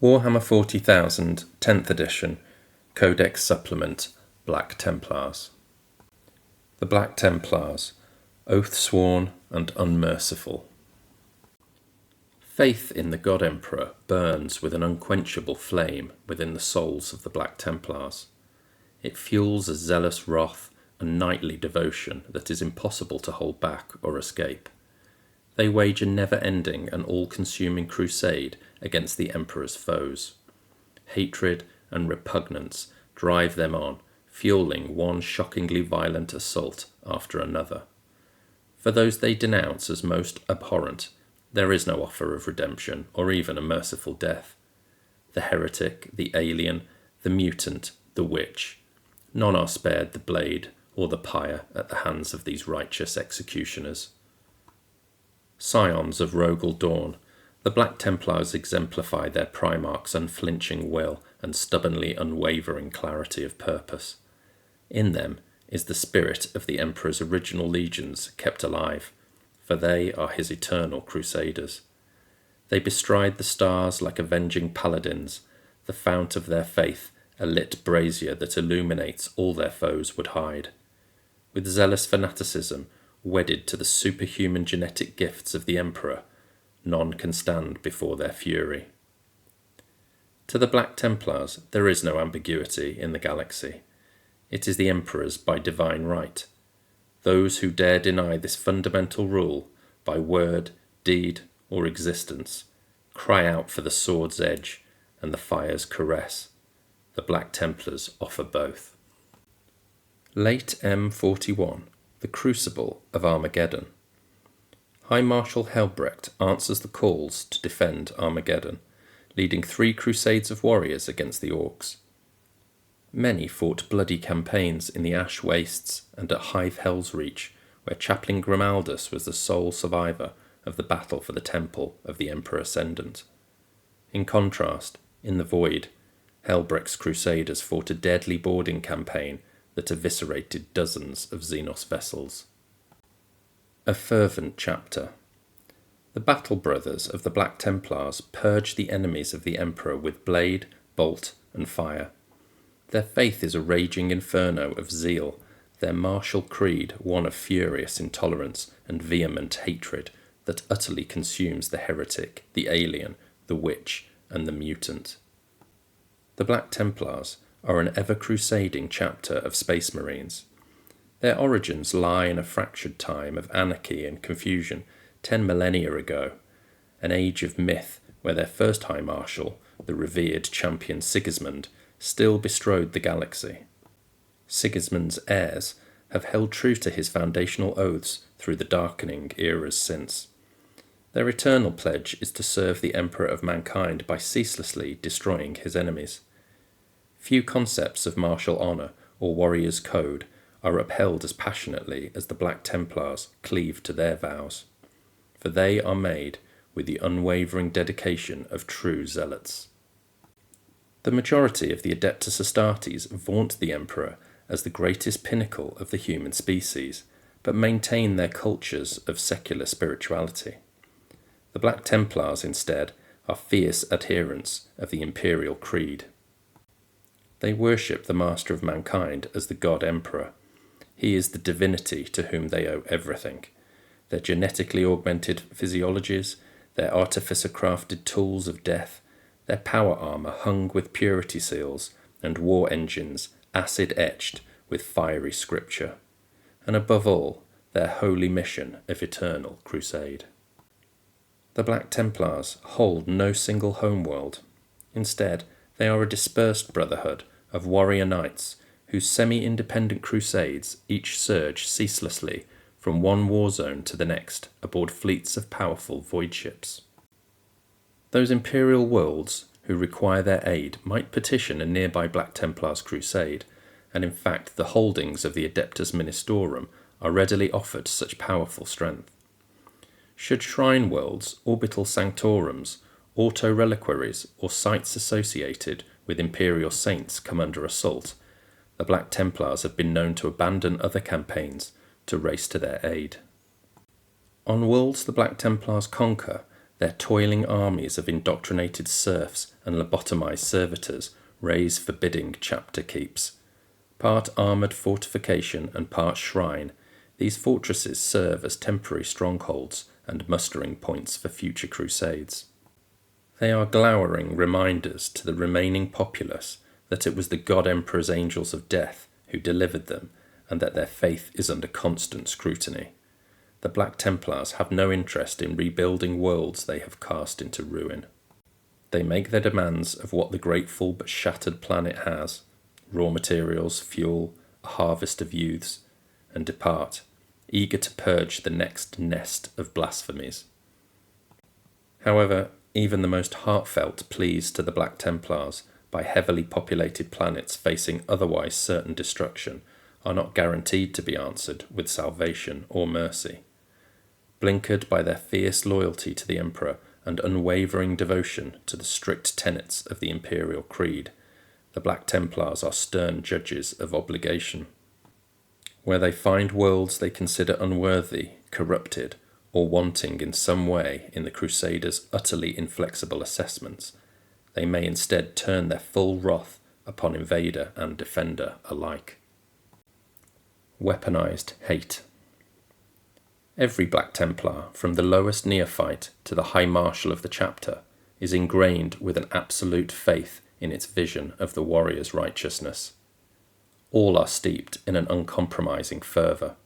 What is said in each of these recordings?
Warhammer 40,000, 10th edition, Codex Supplement, Black Templars. The Black Templars, oath-sworn and unmerciful. Faith in the God Emperor burns with an unquenchable flame within the souls of the Black Templars. It fuels a zealous wrath and knightly devotion that is impossible to hold back or escape. They wage a never-ending and all-consuming crusade against the Emperor's foes. Hatred and repugnance drive them on, fueling one shockingly violent assault after another. For those they denounce as most abhorrent, there is no offer of redemption or even a merciful death. The heretic, the alien, the mutant, the witch, none are spared the blade or the pyre at the hands of these righteous executioners. Scions of Rogel Dawn, the Black Templars exemplify their Primarch's unflinching will and stubbornly unwavering clarity of purpose. In them is the spirit of the Emperor's original legions kept alive, for they are his eternal crusaders. They bestride the stars like avenging paladins, the fount of their faith, a lit brazier that illuminates all their foes would hide. With zealous fanaticism, wedded to the superhuman genetic gifts of the Emperor, none can stand before their fury. To the Black Templars, there is no ambiguity in the galaxy. It is the Emperor's by divine right. Those who dare deny this fundamental rule, by word, deed, or existence, cry out for the sword's edge and the fire's caress. The Black Templars offer both. Late M41, the Crucible of Armageddon. High Marshal Helbrecht answers the calls to defend Armageddon, leading 3 crusades of warriors against the Orcs. Many fought bloody campaigns in the Ash Wastes and at Hive Hell's Reach, where Chaplain Grimaldus was the sole survivor of the battle for the Temple of the Emperor Ascendant. In contrast, in the Void, Helbrecht's crusaders fought a deadly boarding campaign that eviscerated dozens of Xenos vessels. A fervent chapter. The Battle Brothers of the Black Templars purge the enemies of the Emperor with blade, bolt, and fire. Their faith is a raging inferno of zeal, their martial creed one of furious intolerance and vehement hatred that utterly consumes the heretic, the alien, the witch, and the mutant. The Black Templars are an ever-crusading chapter of Space Marines. Their origins lie in a fractured time of anarchy and confusion 10 millennia ago, an age of myth where their first High Marshal, the revered champion Sigismund, still bestrode the galaxy. Sigismund's heirs have held true to his foundational oaths through the darkening eras since. Their eternal pledge is to serve the Emperor of mankind by ceaselessly destroying his enemies. Few concepts of martial honour or warrior's code are upheld as passionately as the Black Templars cleave to their vows, for they are made with the unwavering dedication of true zealots. The majority of the Adeptus Astartes vaunt the Emperor as the greatest pinnacle of the human species, but maintain their cultures of secular spirituality. The Black Templars, instead, are fierce adherents of the imperial creed. They worship the Master of Mankind as the God Emperor. He is the divinity to whom they owe everything. Their genetically augmented physiologies, their artificer-crafted tools of death, their power armour hung with purity seals, and war engines acid-etched with fiery scripture, and above all, their holy mission of eternal crusade. The Black Templars hold no single homeworld. Instead, they are a dispersed brotherhood of warrior knights whose semi-independent crusades each surge ceaselessly from one war zone to the next aboard fleets of powerful void ships. Those imperial worlds who require their aid might petition a nearby Black Templars crusade, and in fact the holdings of the Adeptus Ministorum are readily offered such powerful strength. Should shrine worlds, orbital sanctorums, auto-reliquaries, or sites associated with imperial saints come under assault, the Black Templars have been known to abandon other campaigns to race to their aid. On worlds the Black Templars conquer, their toiling armies of indoctrinated serfs and lobotomized servitors raise forbidding chapter keeps. Part armoured fortification and part shrine, these fortresses serve as temporary strongholds and mustering points for future crusades. They are glowering reminders to the remaining populace that it was the God Emperor's angels of death who delivered them, and that their faith is under constant scrutiny. The Black Templars have no interest in rebuilding worlds they have cast into ruin. They make their demands of what the grateful but shattered planet has, raw materials, fuel, a harvest of youths, and depart, eager to purge the next nest of blasphemies. However, even the most heartfelt pleas to the Black Templars by heavily populated planets facing otherwise certain destruction are not guaranteed to be answered with salvation or mercy. Blinkered by their fierce loyalty to the Emperor and unwavering devotion to the strict tenets of the Imperial Creed, the Black Templars are stern judges of obligation. Where they find worlds they consider unworthy, corrupted, or wanting in some way in the Crusaders' utterly inflexible assessments, they may instead turn their full wrath upon invader and defender alike. Weaponized hate. Every Black Templar, from the lowest neophyte to the High Marshal of the chapter, is ingrained with an absolute faith in its vision of the warrior's righteousness. All are steeped in an uncompromising fervour.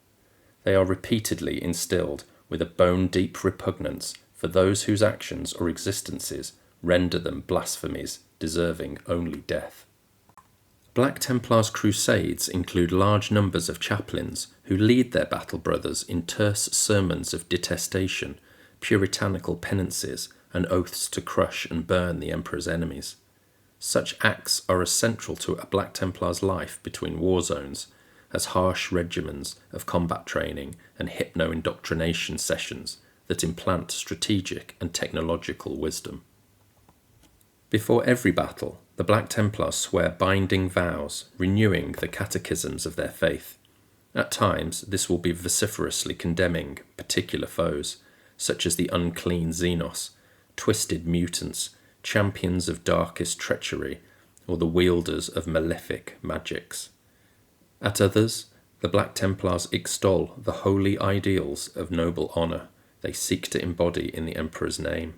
They are repeatedly instilled with a bone-deep repugnance for those whose actions or existences render them blasphemies deserving only death. Black Templars' crusades include large numbers of chaplains who lead their battle brothers in terse sermons of detestation, puritanical penances, and oaths to crush and burn the Emperor's enemies. Such acts are as central to a Black Templar's life between war zones as harsh regimens of combat training and hypno-indoctrination sessions that implant strategic and technological wisdom. Before every battle, the Black Templars swear binding vows, renewing the catechisms of their faith. At times, this will be vociferously condemning particular foes, such as the unclean Xenos, twisted mutants, champions of darkest treachery, or the wielders of malefic magics. At others, the Black Templars extol the holy ideals of noble honour they seek to embody in the Emperor's name.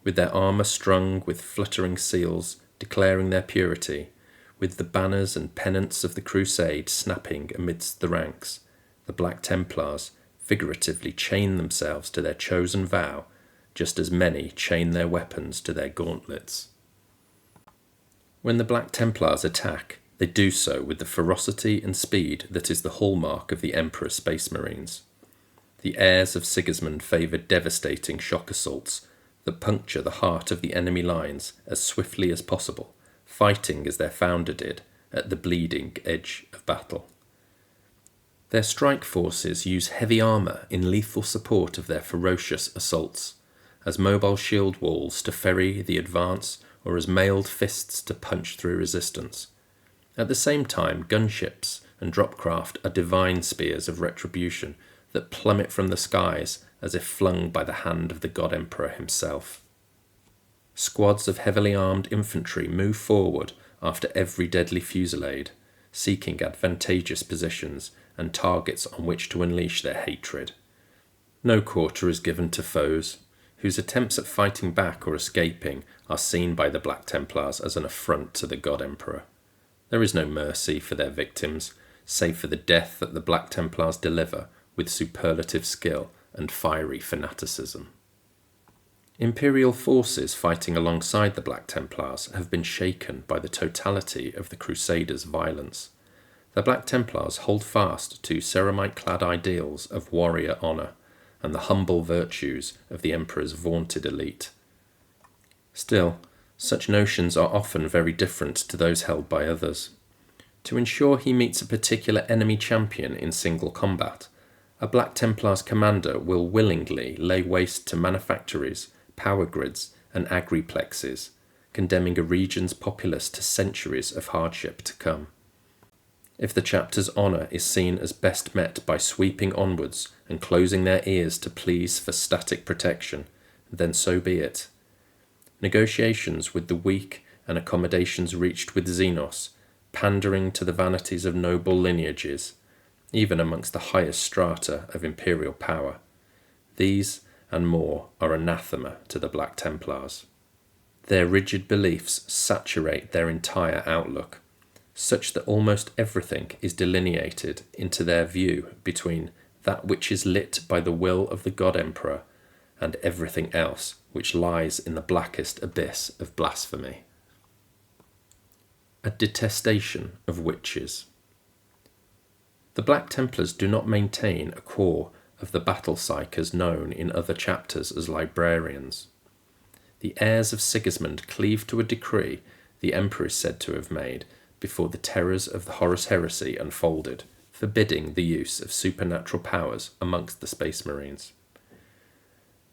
With their armour strung with fluttering seals declaring their purity, with the banners and pennants of the crusade snapping amidst the ranks, the Black Templars figuratively chain themselves to their chosen vow, just as many chain their weapons to their gauntlets. When the Black Templars attack, they do so with the ferocity and speed that is the hallmark of the Emperor's Space Marines. The heirs of Sigismund favour devastating shock assaults that puncture the heart of the enemy lines as swiftly as possible, fighting as their founder did, at the bleeding edge of battle. Their strike forces use heavy armour in lethal support of their ferocious assaults, as mobile shield walls to ferry the advance or as mailed fists to punch through resistance. At the same time, gunships and dropcraft are divine spears of retribution that plummet from the skies as if flung by the hand of the God Emperor himself. Squads of heavily armed infantry move forward after every deadly fusillade, seeking advantageous positions and targets on which to unleash their hatred. No quarter is given to foes, whose attempts at fighting back or escaping are seen by the Black Templars as an affront to the God Emperor. There is no mercy for their victims, save for the death that the Black Templars deliver with superlative skill and fiery fanaticism. Imperial forces fighting alongside the Black Templars have been shaken by the totality of the Crusaders' violence. The Black Templars hold fast to ceramite-clad ideals of warrior honour and the humble virtues of the Emperor's vaunted elite. Still, such notions are often very different to those held by others. To ensure he meets a particular enemy champion in single combat, a Black Templars commander will willingly lay waste to manufactories, power grids, and agriplexes, condemning a region's populace to centuries of hardship to come. If the chapter's honour is seen as best met by sweeping onwards and closing their ears to pleas for static protection, then so be it. Negotiations with the weak and accommodations reached with Xenos, pandering to the vanities of noble lineages, even amongst the highest strata of imperial power. These and more are anathema to the Black Templars. Their rigid beliefs saturate their entire outlook, such that almost everything is delineated into their view between that which is lit by the will of the God Emperor and everything else which lies in the blackest abyss of blasphemy. A detestation of witches. The Black Templars do not maintain a core of the battle psychers known in other chapters as librarians. The heirs of Sigismund cleave to a decree the Emperor is said to have made before the terrors of the Horus Heresy unfolded, forbidding the use of supernatural powers amongst the Space Marines.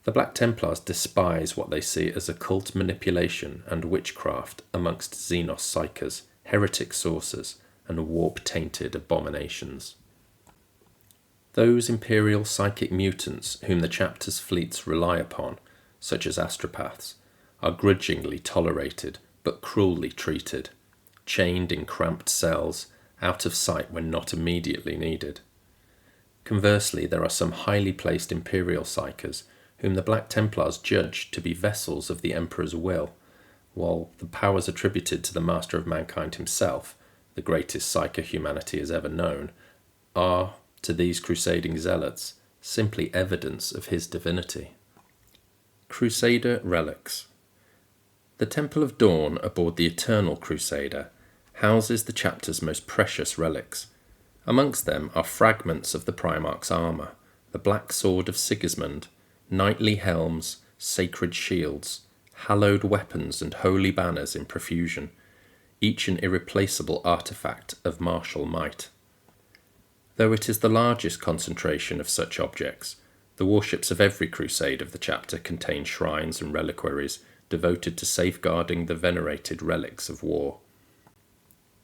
The Black Templars despise what they see as occult manipulation and witchcraft amongst Xenos psychers, heretic sorcerers, and warp-tainted abominations. Those imperial psychic mutants whom the chapter's fleets rely upon, such as astropaths, are grudgingly tolerated but cruelly treated, chained in cramped cells, out of sight when not immediately needed. Conversely, there are some highly placed imperial psychers whom the Black Templars judge to be vessels of the Emperor's will, while the powers attributed to the Master of Mankind himself, the greatest psyker humanity has ever known, are, to these crusading zealots, simply evidence of his divinity. Crusader relics. The Temple of Dawn aboard the Eternal Crusader houses the chapter's most precious relics. Amongst them are fragments of the Primarch's armour, the black sword of Sigismund, knightly helms, sacred shields, hallowed weapons and holy banners in profusion, each an irreplaceable artefact of martial might. Though it is the largest concentration of such objects, the warships of every crusade of the chapter contain shrines and reliquaries devoted to safeguarding the venerated relics of war.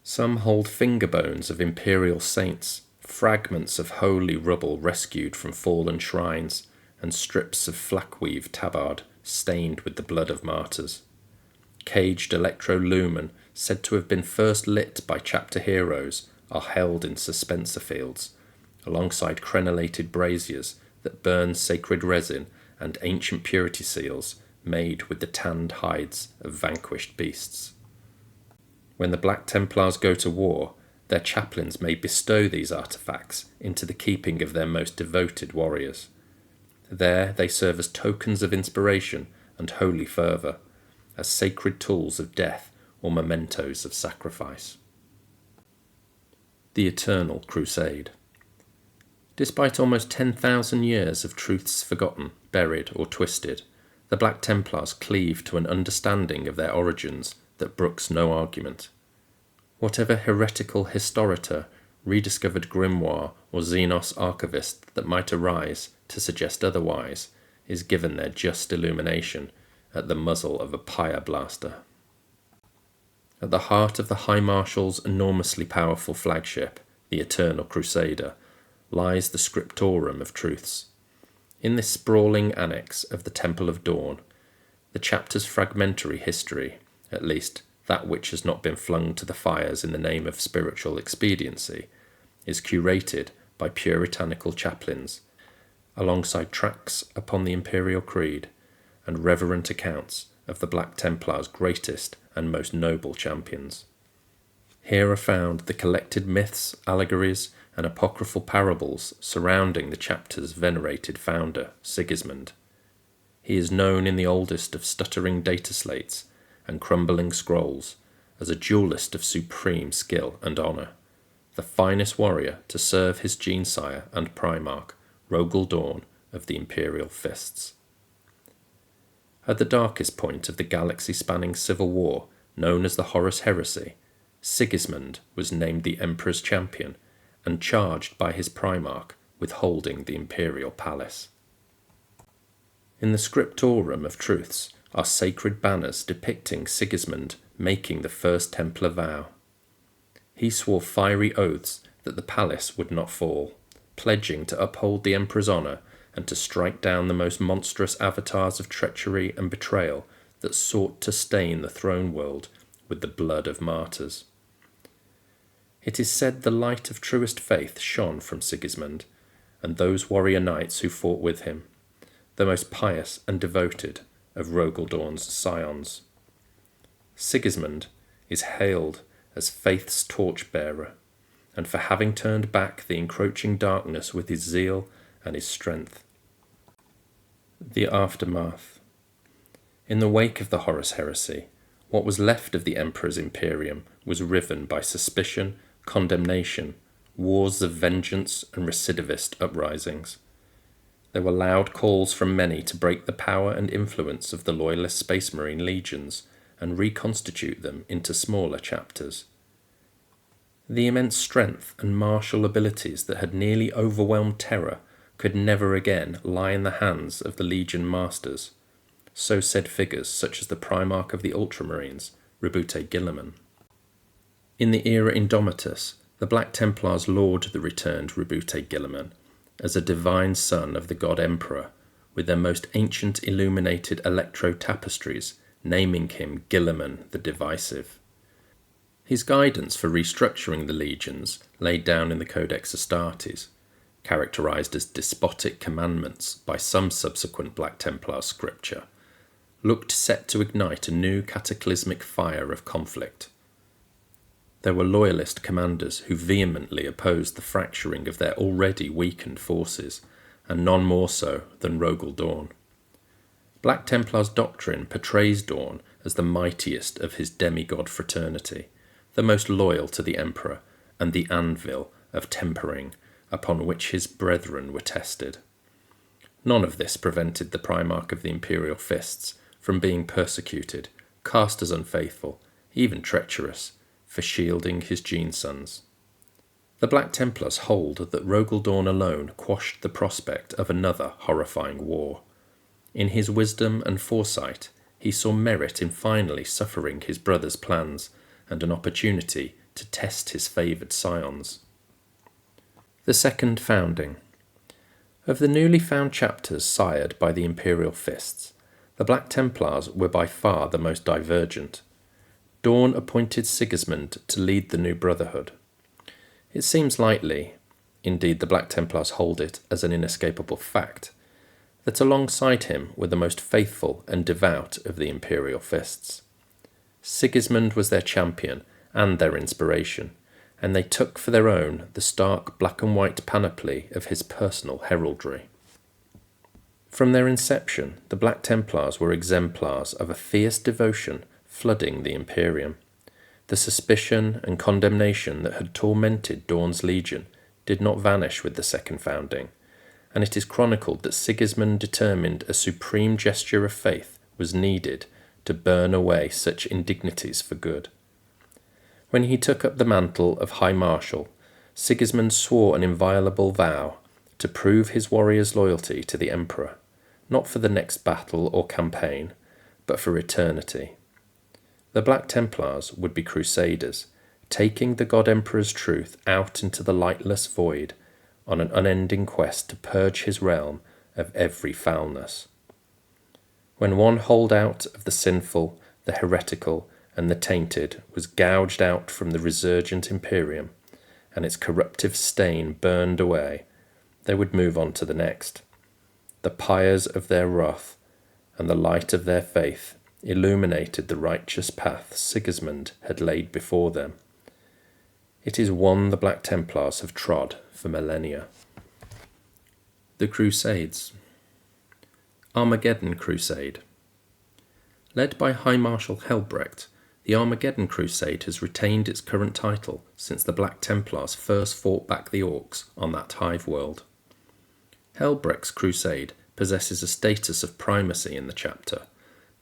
Some hold finger bones of imperial saints, fragments of holy rubble rescued from fallen shrines, and strips of flackweave tabard stained with the blood of martyrs. Caged electro-lumen, said to have been first lit by chapter heroes, are held in suspenser fields, alongside crenellated braziers that burn sacred resin and ancient purity seals made with the tanned hides of vanquished beasts. When the Black Templars go to war, their chaplains may bestow these artefacts into the keeping of their most devoted warriors. There they serve as tokens of inspiration and holy fervour, as sacred tools of death or mementos of sacrifice. The Eternal Crusade. Despite almost 10,000 years of truths forgotten, buried or twisted, the Black Templars cleave to an understanding of their origins that brooks no argument. Whatever heretical historitor, rediscovered grimoire, or Xenos archivist that might arise to suggest otherwise is given their just illumination at the muzzle of a pyre blaster. At the heart of the High Marshal's enormously powerful flagship, the Eternal Crusader, lies the scriptorum of truths. In this sprawling annex of the Temple of Dawn, the chapter's fragmentary history, at least that which has not been flung to the fires in the name of spiritual expediency, is curated by puritanical chaplains, alongside tracts upon the imperial creed and reverent accounts of the Black Templars' greatest and most noble champions. Here are found the collected myths, allegories, and apocryphal parables surrounding the chapter's venerated founder, Sigismund. He is known in the oldest of stuttering data slates and crumbling scrolls as a duelist of supreme skill and honour, the finest warrior to serve his gene-sire and Primarch, Rogel Dawn of the Imperial Fists. At the darkest point of the galaxy-spanning civil war, known as the Horus Heresy, Sigismund was named the Emperor's champion and charged by his Primarch with holding the Imperial Palace. In the scriptorum of truths are sacred banners depicting Sigismund making the first Templar vow. He swore fiery oaths that the palace would not fall, pledging to uphold the Emperor's honour and to strike down the most monstrous avatars of treachery and betrayal that sought to stain the throne world with the blood of martyrs. It is said the light of truest faith shone from Sigismund and those warrior knights who fought with him, the most pious and devoted of Rogaldorn's scions. Sigismund is hailed as faith's torchbearer, and for having turned back the encroaching darkness with his zeal and his strength. The aftermath. In the wake of the Horus heresy, what was left of the emperor's imperium was riven by suspicion, condemnation, wars of vengeance, and recidivist uprisings. There were loud calls from many to break the power and influence of the loyalist Space Marine legions and reconstitute them into smaller chapters. The immense strength and martial abilities that had nearly overwhelmed Terra could never again lie in the hands of the legion masters, so said figures such as the Primarch of the Ultramarines, Rabute Guilliman. In the era Indomitus, the Black Templars laud the returned Rabute Guilliman as a divine son of the god Emperor, with their most ancient illuminated electro-tapestries naming him Guilliman the Divisive. His guidance for restructuring the legions, laid down in the Codex Astartes, characterized as despotic commandments by some subsequent Black Templar scripture, looked set to ignite a new cataclysmic fire of conflict. There were loyalist commanders who vehemently opposed the fracturing of their already weakened forces, and none more so than Rogaldorn. Black Templars' doctrine portrays Dorn as the mightiest of his demigod fraternity, the most loyal to the Emperor, and the anvil of tempering upon which his brethren were tested. None of this prevented the Primarch of the Imperial Fists from being persecuted, cast as unfaithful, even treacherous, for shielding his gene-sons. The Black Templars hold that Rogaldorn alone quashed the prospect of another horrifying war. In his wisdom and foresight, he saw merit in finally suffering his brother's plans and an opportunity to test his favoured scions. The Second Founding. Of the newly found chapters sired by the Imperial Fists, the Black Templars were by far the most divergent. Dorn appointed Sigismund to lead the new brotherhood. It seems likely, indeed the Black Templars hold it as an inescapable fact, that alongside him were the most faithful and devout of the Imperial Fists. Sigismund was their champion and their inspiration, and they took for their own the stark black and white panoply of his personal heraldry. From their inception, the Black Templars were exemplars of a fierce devotion flooding the Imperium. The suspicion and condemnation that had tormented Dorn's legion did not vanish with the Second Founding, and it is chronicled that Sigismund determined a supreme gesture of faith was needed to burn away such indignities for good. When he took up the mantle of High Marshal, Sigismund swore an inviolable vow to prove his warriors' loyalty to the Emperor, not for the next battle or campaign, but for eternity. The Black Templars would be crusaders, taking the God Emperor's truth out into the lightless void on an unending quest to purge his realm of every foulness. When one holdout of the sinful, the heretical, and the tainted was gouged out from the resurgent Imperium, and its corruptive stain burned away, they would move on to the next. The pyres of their wrath and the light of their faith illuminated the righteous path Sigismund had laid before them. It is one the Black Templars have trod for millennia. The Crusades. Armageddon Crusade. Led by High Marshal Helbrecht, the Armageddon Crusade has retained its current title since the Black Templars first fought back the Orcs on that hive world. Helbrecht's crusade possesses a status of primacy in the chapter,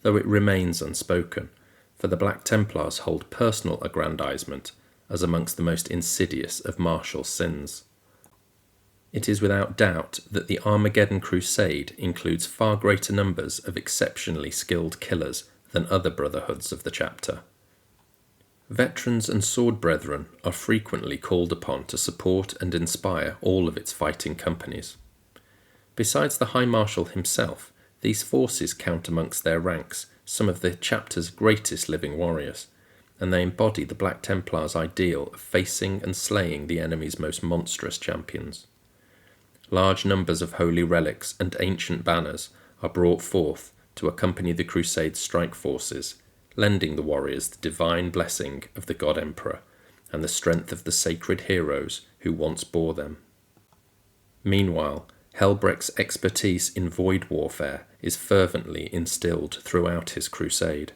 though it remains unspoken, for the Black Templars hold personal aggrandizement as amongst the most insidious of martial sins. It is without doubt that the Armageddon Crusade includes far greater numbers of exceptionally skilled killers than other brotherhoods of the chapter. Veterans and sword brethren are frequently called upon to support and inspire all of its fighting companies. Besides the High Marshal himself, these forces count amongst their ranks some of the chapter's greatest living warriors, and they embody the Black Templars' ideal of facing and slaying the enemy's most monstrous champions. Large numbers of holy relics and ancient banners are brought forth to accompany the Crusades' strike forces, lending the warriors the divine blessing of the God Emperor and the strength of the sacred heroes who once bore them. Meanwhile, Helbrecht's expertise in void warfare is fervently instilled throughout his crusade.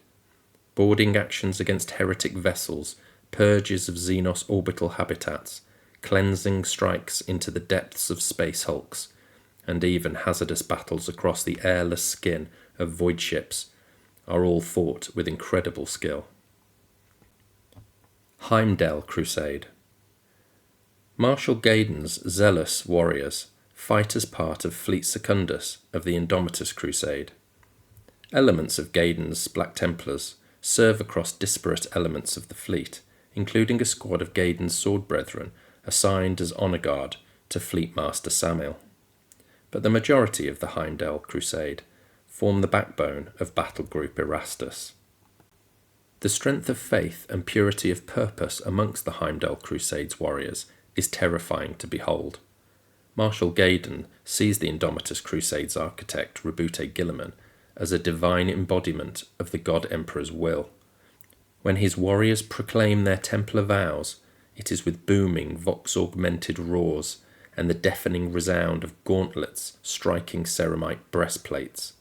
Boarding actions against heretic vessels, purges of Xenos orbital habitats, cleansing strikes into the depths of space hulks, and even hazardous battles across the airless skin of void ships are all fought with incredible skill. Heimdall Crusade. Marshal Gaydon's zealous warriors fight as part of Fleet Secundus of the Indomitus Crusade. Elements of Gaydon's Black Templars serve across disparate elements of the fleet, including a squad of Gaydon's sword brethren assigned as honour guard to Fleet Master Samuel. But the majority of the Heimdall Crusade form the backbone of Battle Group Erastus. The strength of faith and purity of purpose amongst the Heimdall Crusade's warriors is terrifying to behold. Marshal Gaydon sees the Indomitus Crusade's architect, Rebute Gilliman, as a divine embodiment of the God Emperor's will. When his warriors proclaim their Templar vows, it is with booming, vox-augmented roars and the deafening resound of gauntlets striking ceramite breastplates.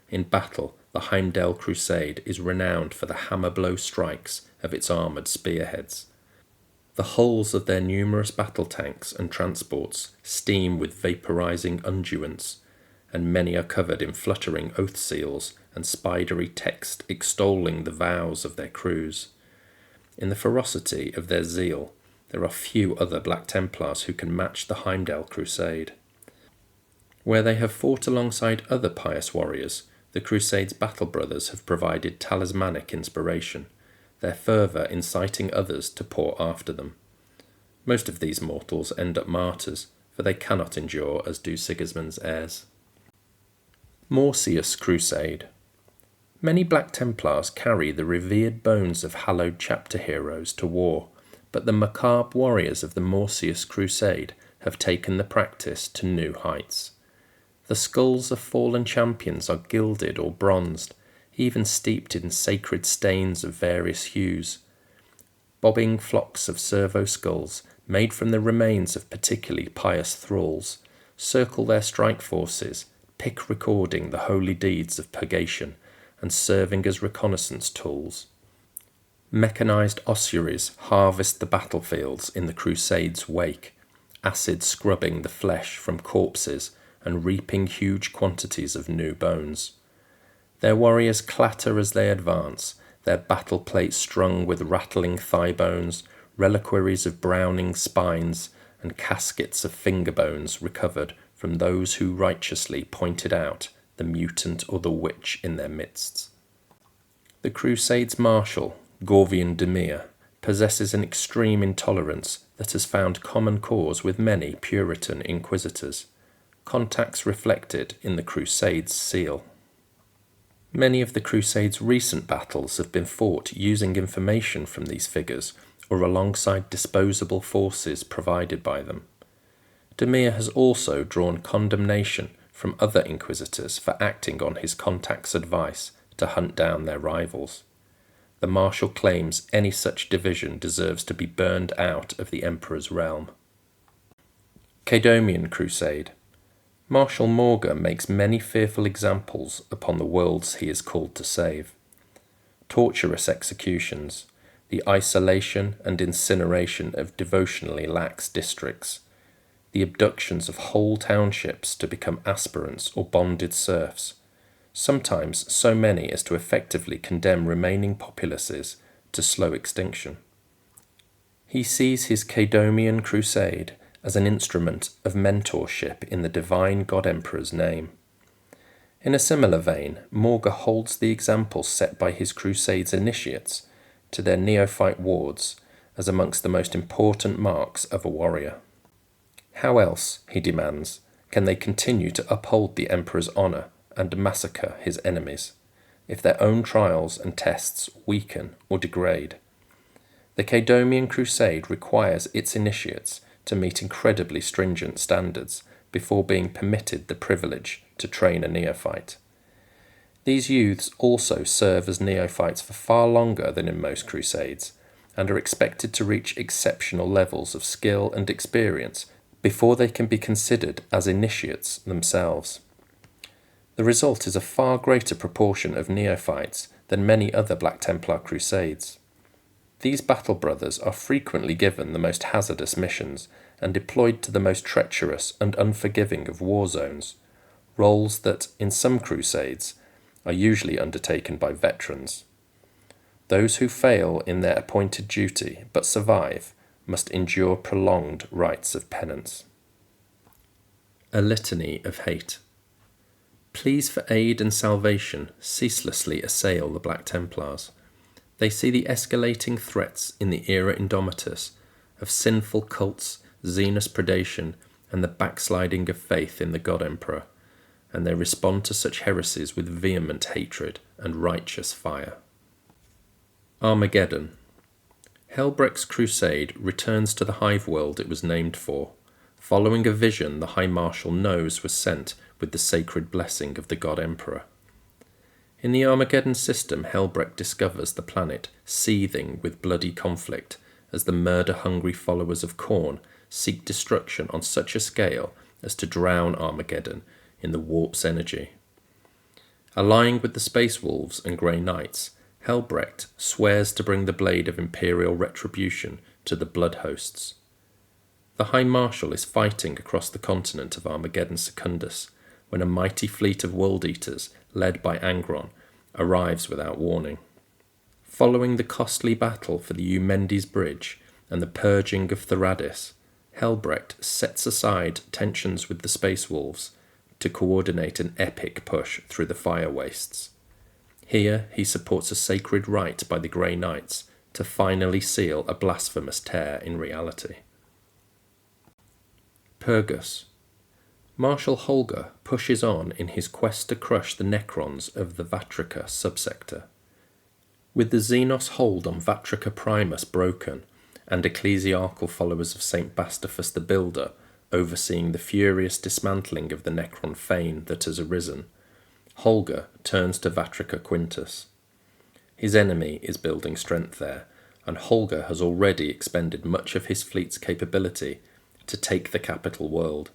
In battle, the Heimdall Crusade is renowned for the hammer-blow strikes of its armoured spearheads. The hulls of their numerous battle tanks and transports steam with vaporizing unguents, and many are covered in fluttering oath seals and spidery text extolling the vows of their crews. In the ferocity of their zeal, there are few other Black Templars who can match the Heimdall Crusade. Where they have fought alongside other pious warriors, the Crusade's battle brothers have provided talismanic inspiration, their fervour inciting others to pour after them. Most of these mortals end up martyrs, for they cannot endure as do Sigismund's heirs. Morsius Crusade. Many Black Templars carry the revered bones of hallowed chapter heroes to war, but the macabre warriors of the Morsius Crusade have taken the practice to new heights. The skulls of fallen champions are gilded or bronzed, even steeped in sacred stains of various hues. Bobbing flocks of servo skulls, made from the remains of particularly pious thralls, circle their strike forces, pick recording the holy deeds of purgation and serving as reconnaissance tools. Mechanized ossuaries harvest the battlefields in the Crusade's wake, acid scrubbing the flesh from corpses and reaping huge quantities of new bones. Their warriors clatter as they advance, their battle plates strung with rattling thigh bones, reliquaries of browning spines, and caskets of finger bones recovered from those who righteously pointed out the mutant or the witch in their midst. The Crusade's marshal, Gorvian Demir, possesses an extreme intolerance that has found common cause with many Puritan inquisitors, contacts reflected in the Crusade's seal. Many of the Crusade's recent battles have been fought using information from these figures or alongside disposable forces provided by them. Demir has also drawn condemnation from other inquisitors for acting on his contacts' advice to hunt down their rivals. The marshal claims any such division deserves to be burned out of the Emperor's realm. Caedomian Crusade. Marshal Morga makes many fearful examples upon the worlds he is called to save. Torturous executions, the isolation and incineration of devotionally lax districts, the abductions of whole townships to become aspirants or bonded serfs, sometimes so many as to effectively condemn remaining populaces to slow extinction. He sees his Caedomian crusade as an instrument of mentorship in the divine God Emperor's name. In a similar vein, Morga holds the examples set by his crusade's initiates to their neophyte wards as amongst the most important marks of a warrior. How else, he demands, can they continue to uphold the Emperor's honour and massacre his enemies, if their own trials and tests weaken or degrade? The Cadomian Crusade requires its initiates to meet incredibly stringent standards before being permitted the privilege to train a neophyte. These youths also serve as neophytes for far longer than in most crusades, and are expected to reach exceptional levels of skill and experience before they can be considered as initiates themselves. The result is a far greater proportion of neophytes than many other Black Templar crusades. These battle brothers are frequently given the most hazardous missions and deployed to the most treacherous and unforgiving of war zones, roles that, in some crusades, are usually undertaken by veterans. Those who fail in their appointed duty but survive must endure prolonged rites of penance. A litany of hate. Pleas for aid and salvation ceaselessly assail the Black Templars. They see the escalating threats in the era Indomitus of sinful cults, Xenos predation, and the backsliding of faith in the God Emperor, and they respond to such heresies with vehement hatred and righteous fire. Armageddon. Helbrecht's crusade returns to the hive world it was named for, following a vision the High Marshal knows was sent with the sacred blessing of the God Emperor. In the Armageddon system, Helbrecht discovers the planet seething with bloody conflict as the murder-hungry followers of Khorne seek destruction on such a scale as to drown Armageddon in the warp's energy. Allying with the Space Wolves and Grey Knights, Helbrecht swears to bring the blade of imperial retribution to the blood hosts. The High Marshal is fighting across the continent of Armageddon Secundus when a mighty fleet of World Eaters, led by Angron, arrives without warning. Following the costly battle for the Eumendes Bridge and the purging of Theradis, Helbrecht sets aside tensions with the Space Wolves to coordinate an epic push through the fire wastes. Here he supports a sacred rite by the Grey Knights to finally seal a blasphemous tear in reality. Purgus. Marshal Holger pushes on in his quest to crush the Necrons of the Vatrica subsector. With the Xenos hold on Vatrica Primus broken, and ecclesiarchal followers of St. Bastafus the Builder overseeing the furious dismantling of the Necron Fane that has arisen, Holger turns to Vatrica Quintus. His enemy is building strength there, and Holger has already expended much of his fleet's capability to take the capital world.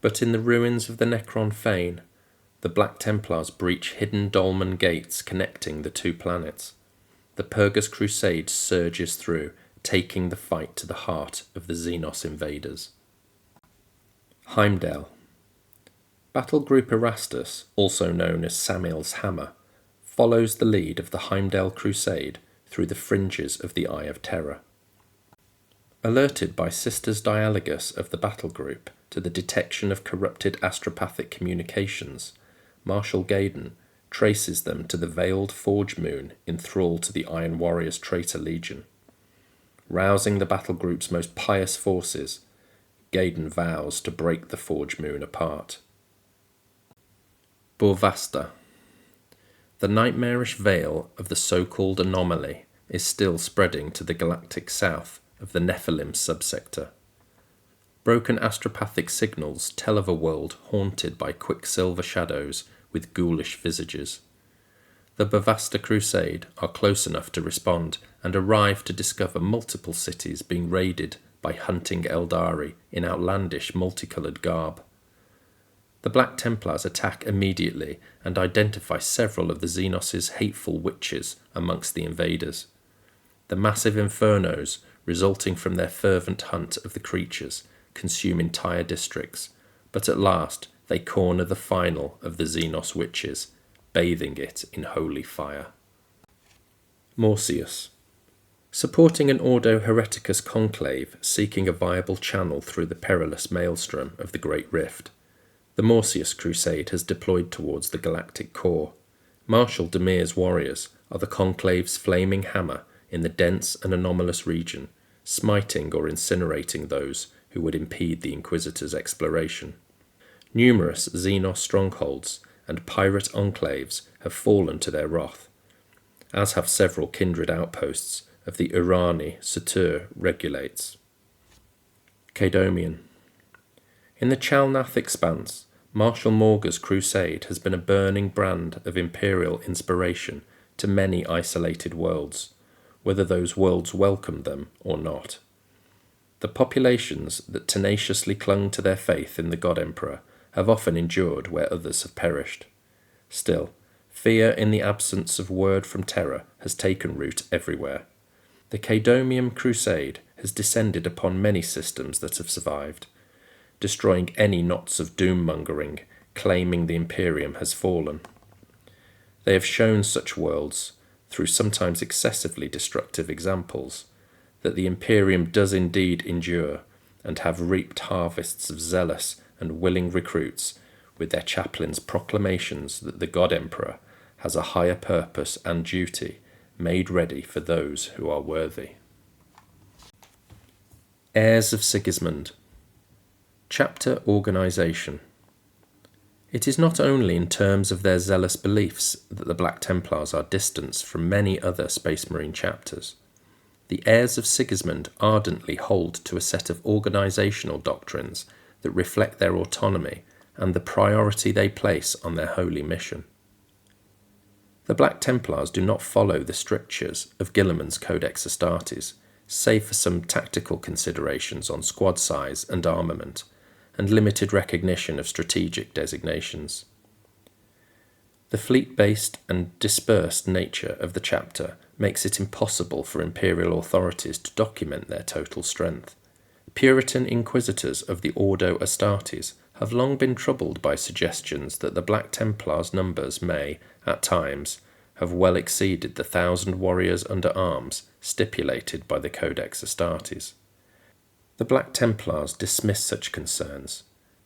But in the ruins of the Necron Fane, the Black Templars breach hidden dolmen gates connecting the two planets. The Purgus Crusade surges through, taking the fight to the heart of the Xenos invaders. Heimdall. Battle Group Erastus, also known as Samuel's Hammer, follows the lead of the Heimdall Crusade through the fringes of the Eye of Terror. Alerted by Sisters Dialogus of the Battle Group to the detection of corrupted astropathic communications, Marshal Gaydon traces them to the veiled Forge Moon in thrall to the Iron Warriors' traitor legion. Rousing the battle group's most pious forces, Gaydon vows to break the Forge Moon apart. Borvasta. The nightmarish veil of the so-called anomaly is still spreading to the galactic south of the Nephilim subsector. Broken astropathic signals tell of a world haunted by quicksilver shadows with ghoulish visages. The Borvasta Crusade are close enough to respond and arrive to discover multiple cities being raided by hunting Eldari in outlandish multicoloured garb. The Black Templars attack immediately and identify several of the Xenos' hateful witches amongst the invaders. The massive infernos resulting from their fervent hunt of the creatures consume entire districts, but at last they corner the final of the Xenos witches, bathing it in holy fire. Morsius. Supporting an Ordo Hereticus conclave seeking a viable channel through the perilous maelstrom of the Great Rift, the Morsius Crusade has deployed towards the galactic core. Marshal Demir's warriors are the conclave's flaming hammer in the dense and anomalous region, smiting or incinerating those who would impede the Inquisitor's exploration. Numerous Xenos strongholds and pirate enclaves have fallen to their wrath, as have several kindred outposts of the Urani Satur regulates. Cadomian. In the Chalnath expanse, Marshal Morga's crusade has been a burning brand of imperial inspiration to many isolated worlds, whether those worlds welcomed them or not. The populations that tenaciously clung to their faith in the God Emperor have often endured where others have perished. Still, fear in the absence of word from terror has taken root everywhere. The Cadomian crusade has descended upon many systems that have survived, destroying any knots of doom-mongering, claiming the Imperium has fallen. They have shown such worlds, through sometimes excessively destructive examples, that the Imperium does indeed endure, and have reaped harvests of zealous and willing recruits with their chaplains' proclamations that the God Emperor has a higher purpose and duty made ready for those who are worthy. Heirs of Sigismund. Chapter Organisation. It is not only in terms of their zealous beliefs that the Black Templars are distanced from many other Space Marine chapters. The heirs of Sigismund ardently hold to a set of organisational doctrines that reflect their autonomy and the priority they place on their holy mission. The Black Templars do not follow the strictures of Guilliman's Codex Astartes, save for some tactical considerations on squad size and armament, and limited recognition of strategic designations. The fleet-based and dispersed nature of the chapter makes it impossible for imperial authorities to document their total strength. Puritan inquisitors of the Ordo Astartes have long been troubled by suggestions that the Black Templars' numbers may, at times, have well exceeded the 1,000 warriors under arms stipulated by the Codex Astartes. The Black Templars dismiss such concerns.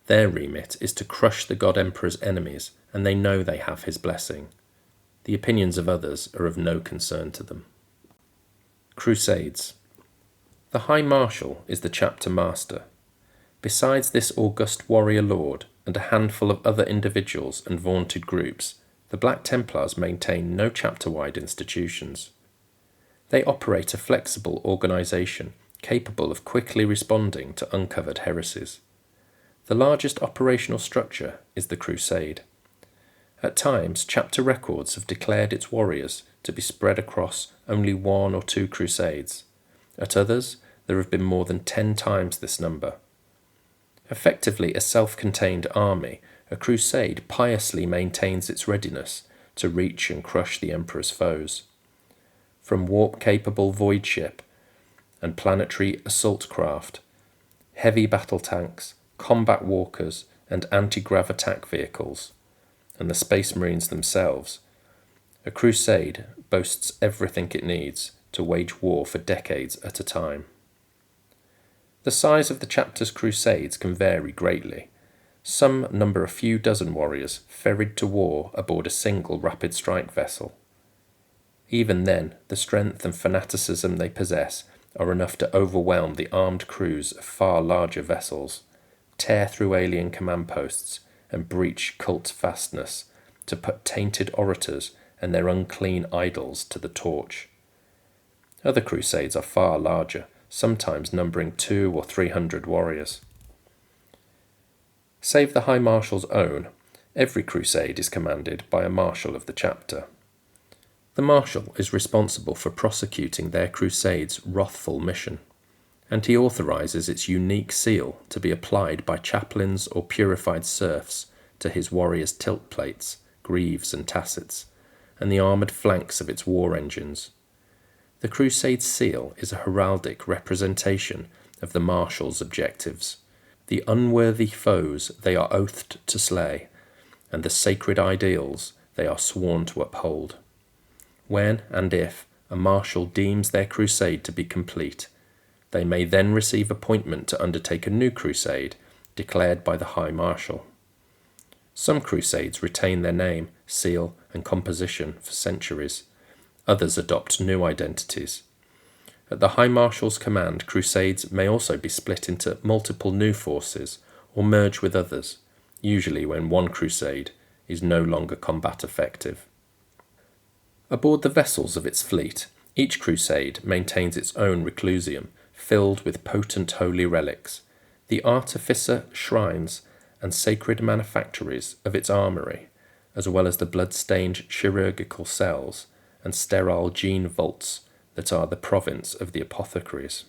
Their remit is to crush the God Emperor's enemies, and they know they have his blessing. The opinions of others are of no concern to them. Crusades. The High Marshal is the chapter master. Besides this august warrior lord and a handful of other individuals and vaunted groups, the Black Templars maintain no chapter-wide institutions. They operate a flexible organisation capable of quickly responding to uncovered heresies. The largest operational structure is the crusade. At times, chapter records have declared its warriors to be spread across only 1 or 2 crusades. At others, there have been more than 10 times this number. Effectively a self-contained army, a crusade piously maintains its readiness to reach and crush the Emperor's foes. From warp-capable void ship and planetary assault craft, heavy battle tanks, combat walkers, and anti-grav attack vehicles, and the Space Marines themselves, a crusade boasts everything it needs to wage war for decades at a time. The size of the chapter's crusades can vary greatly. Some number a few dozen warriors ferried to war aboard a single rapid strike vessel. Even then, the strength and fanaticism they possess are enough to overwhelm the armed crews of far larger vessels, tear through alien command posts, and breach cult fastness to put tainted orators and their unclean idols to the torch. Other crusades are far larger, sometimes numbering 200 or 300 warriors. Save the High Marshal's own, every crusade is commanded by a marshal of the chapter. The marshal is responsible for prosecuting their crusade's wrathful mission, and he authorises its unique seal to be applied by chaplains or purified serfs to his warriors' tilt plates, greaves and tassets, and the armoured flanks of its war engines. The Crusade's seal is a heraldic representation of the Marshal's objectives, the unworthy foes they are oathed to slay, and the sacred ideals they are sworn to uphold. When and if a Marshal deems their crusade to be complete, they may then receive appointment to undertake a new crusade declared by the High Marshal. Some crusades retain their name, seal, and composition for centuries. Others adopt new identities. At the High Marshal's command, crusades may also be split into multiple new forces or merge with others, usually when one crusade is no longer combat effective. Aboard the vessels of its fleet, each crusade maintains its own reclusium, filled with potent holy relics, the artificer shrines and sacred manufactories of its armory, as well as the blood-stained chirurgical cells and sterile gene vaults that are the province of the apothecaries.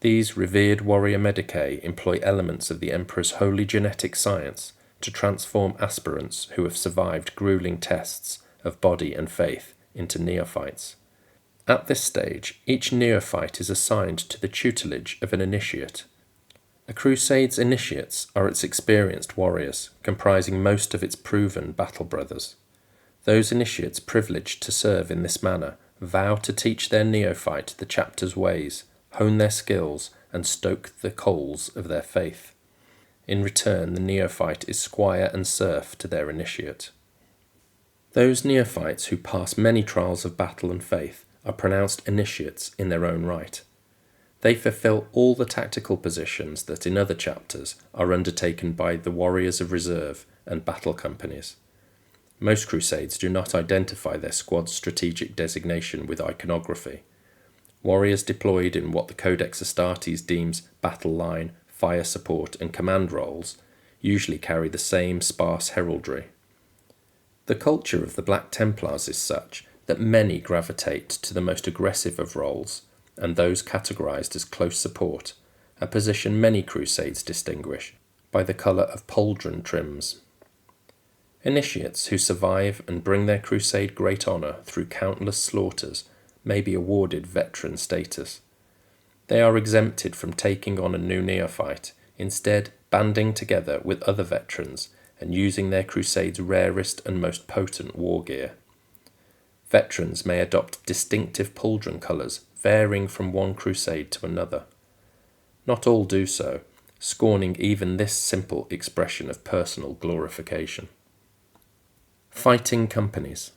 These revered warrior medicae employ elements of the Emperor's holy genetic science to transform aspirants who have survived grueling tests of body and faith into neophytes. At this stage, each neophyte is assigned to the tutelage of an initiate. A crusade's initiates are its experienced warriors, comprising most of its proven battle brothers. Those initiates privileged to serve in this manner vow to teach their neophyte the chapter's ways, hone their skills, and stoke the coals of their faith. In return, the neophyte is squire and serf to their initiate. Those neophytes who pass many trials of battle and faith are pronounced initiates in their own right. They fulfill all the tactical positions that in other chapters are undertaken by the warriors of reserve and battle companies. Most crusades do not identify their squad's strategic designation with iconography. Warriors deployed in what the Codex Astartes deems battle line, fire support, and command roles usually carry the same sparse heraldry. The culture of the Black Templars is such that many gravitate to the most aggressive of roles, and those categorized as close support, a position many crusades distinguish by the color of pauldron trims. Initiates who survive and bring their crusade great honor through countless slaughters may be awarded veteran status. They are exempted from taking on a new neophyte, instead banding together with other veterans and using their crusade's rarest and most potent war gear. Veterans may adopt distinctive pauldron colours varying from one crusade to another. Not all do so, scorning even this simple expression of personal glorification. Fighting companies.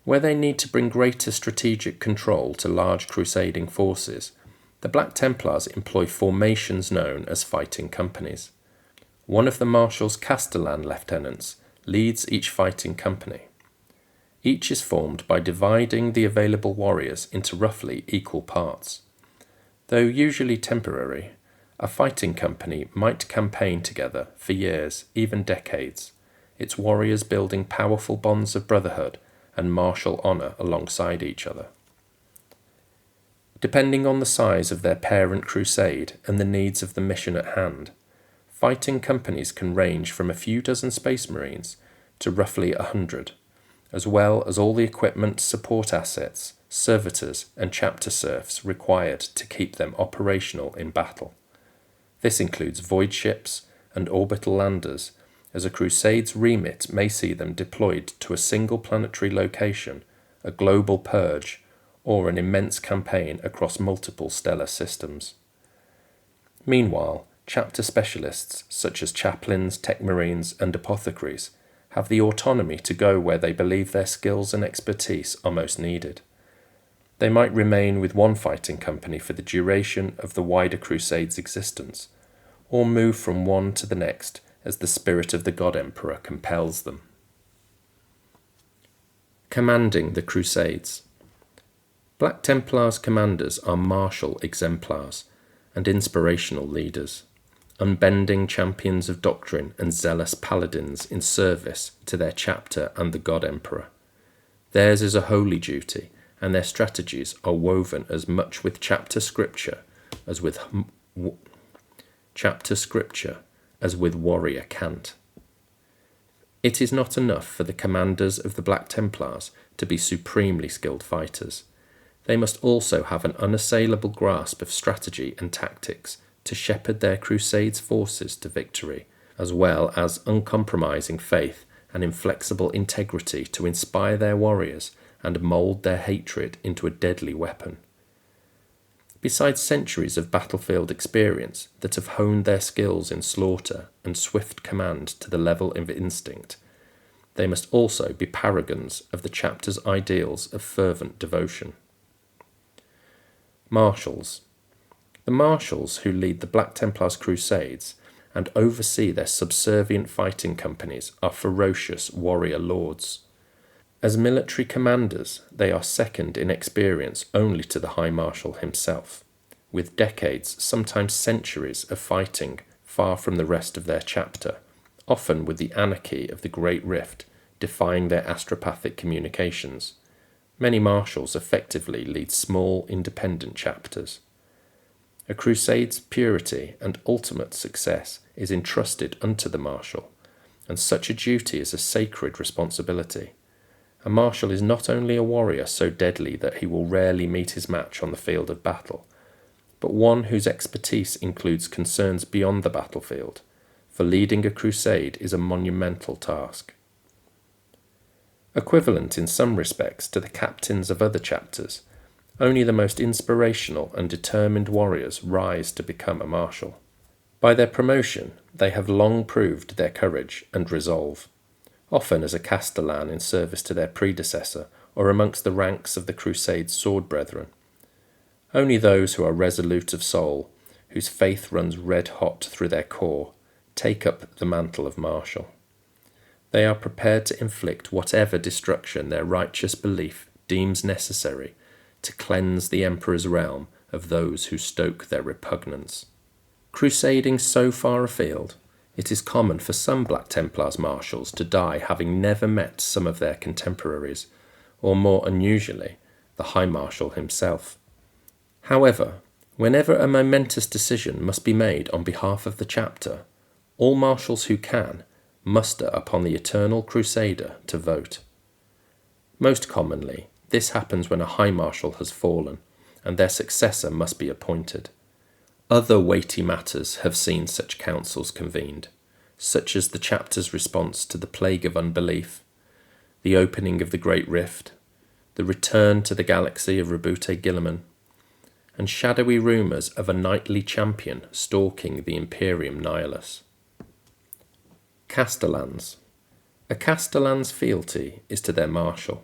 Where they need to bring greater strategic control to large crusading forces, the Black Templars employ formations known as fighting companies. One of the Marshal's Castellan lieutenants leads each fighting company. Each is formed by dividing the available warriors into roughly equal parts. Though usually temporary, a fighting company might campaign together for years, even decades, its warriors building powerful bonds of brotherhood and martial honour alongside each other. Depending on the size of their parent crusade and the needs of the mission at hand, fighting companies can range from a few dozen Space Marines to roughly 100, as well as all the equipment, support assets, servitors and chapter serfs required to keep them operational in battle. This includes void ships and orbital landers, as a crusade's remit may see them deployed to a single planetary location, a global purge, or an immense campaign across multiple stellar systems. Meanwhile, chapter specialists such as chaplains, tech marines, and apothecaries have the autonomy to go where they believe their skills and expertise are most needed. They might remain with one fighting company for the duration of the wider crusade's existence, or move from one to the next as the spirit of the God Emperor compels them. Commanding the Crusades. Black Templars commanders are martial exemplars and inspirational leaders, unbending champions of doctrine and zealous paladins in service to their chapter and the God Emperor. Theirs is a holy duty, and their strategies are woven as much with chapter scripture as with warrior cant. It is not enough for the commanders of the Black Templars to be supremely skilled fighters. They must also have an unassailable grasp of strategy and tactics to shepherd their crusades' forces to victory, as well as uncompromising faith and inflexible integrity to inspire their warriors and mould their hatred into a deadly weapon. Besides centuries of battlefield experience that have honed their skills in slaughter and swift command to the level of instinct, they must also be paragons of the chapter's ideals of fervent devotion. Marshals. The marshals who lead the Black Templars' crusades and oversee their subservient fighting companies are ferocious warrior lords. As military commanders, they are second in experience only to the High Marshal himself, with decades, sometimes centuries, of fighting far from the rest of their chapter, often with the anarchy of the Great Rift defying their astropathic communications. Many marshals effectively lead small, independent chapters. A crusade's purity and ultimate success is entrusted unto the marshal, and such a duty is a sacred responsibility. A marshal is not only a warrior so deadly that he will rarely meet his match on the field of battle, but one whose expertise includes concerns beyond the battlefield, for leading a crusade is a monumental task. Equivalent in some respects to the captains of other chapters, only the most inspirational and determined warriors rise to become a marshal. By their promotion, they have long proved their courage and resolve, often as a castellan in service to their predecessor or amongst the ranks of the Crusade's sword brethren. Only those who are resolute of soul, whose faith runs red-hot through their core, take up the mantle of marshal. They are prepared to inflict whatever destruction their righteous belief deems necessary to cleanse the Emperor's realm of those who stoke their repugnance. Crusading so far afield, it is common for some Black Templars marshals to die having never met some of their contemporaries, or more unusually, the High Marshal himself. However, whenever a momentous decision must be made on behalf of the chapter, all marshals who can muster upon the eternal crusader to vote. Most commonly, this happens when a high marshal has fallen, and their successor must be appointed. Other weighty matters have seen such councils convened, such as the chapter's response to the plague of unbelief, the opening of the Great Rift, the return to the galaxy of Rebute Guilliman, and shadowy rumours of a knightly champion stalking the Imperium Nihilus. Castellans. A castellan's fealty is to their marshal.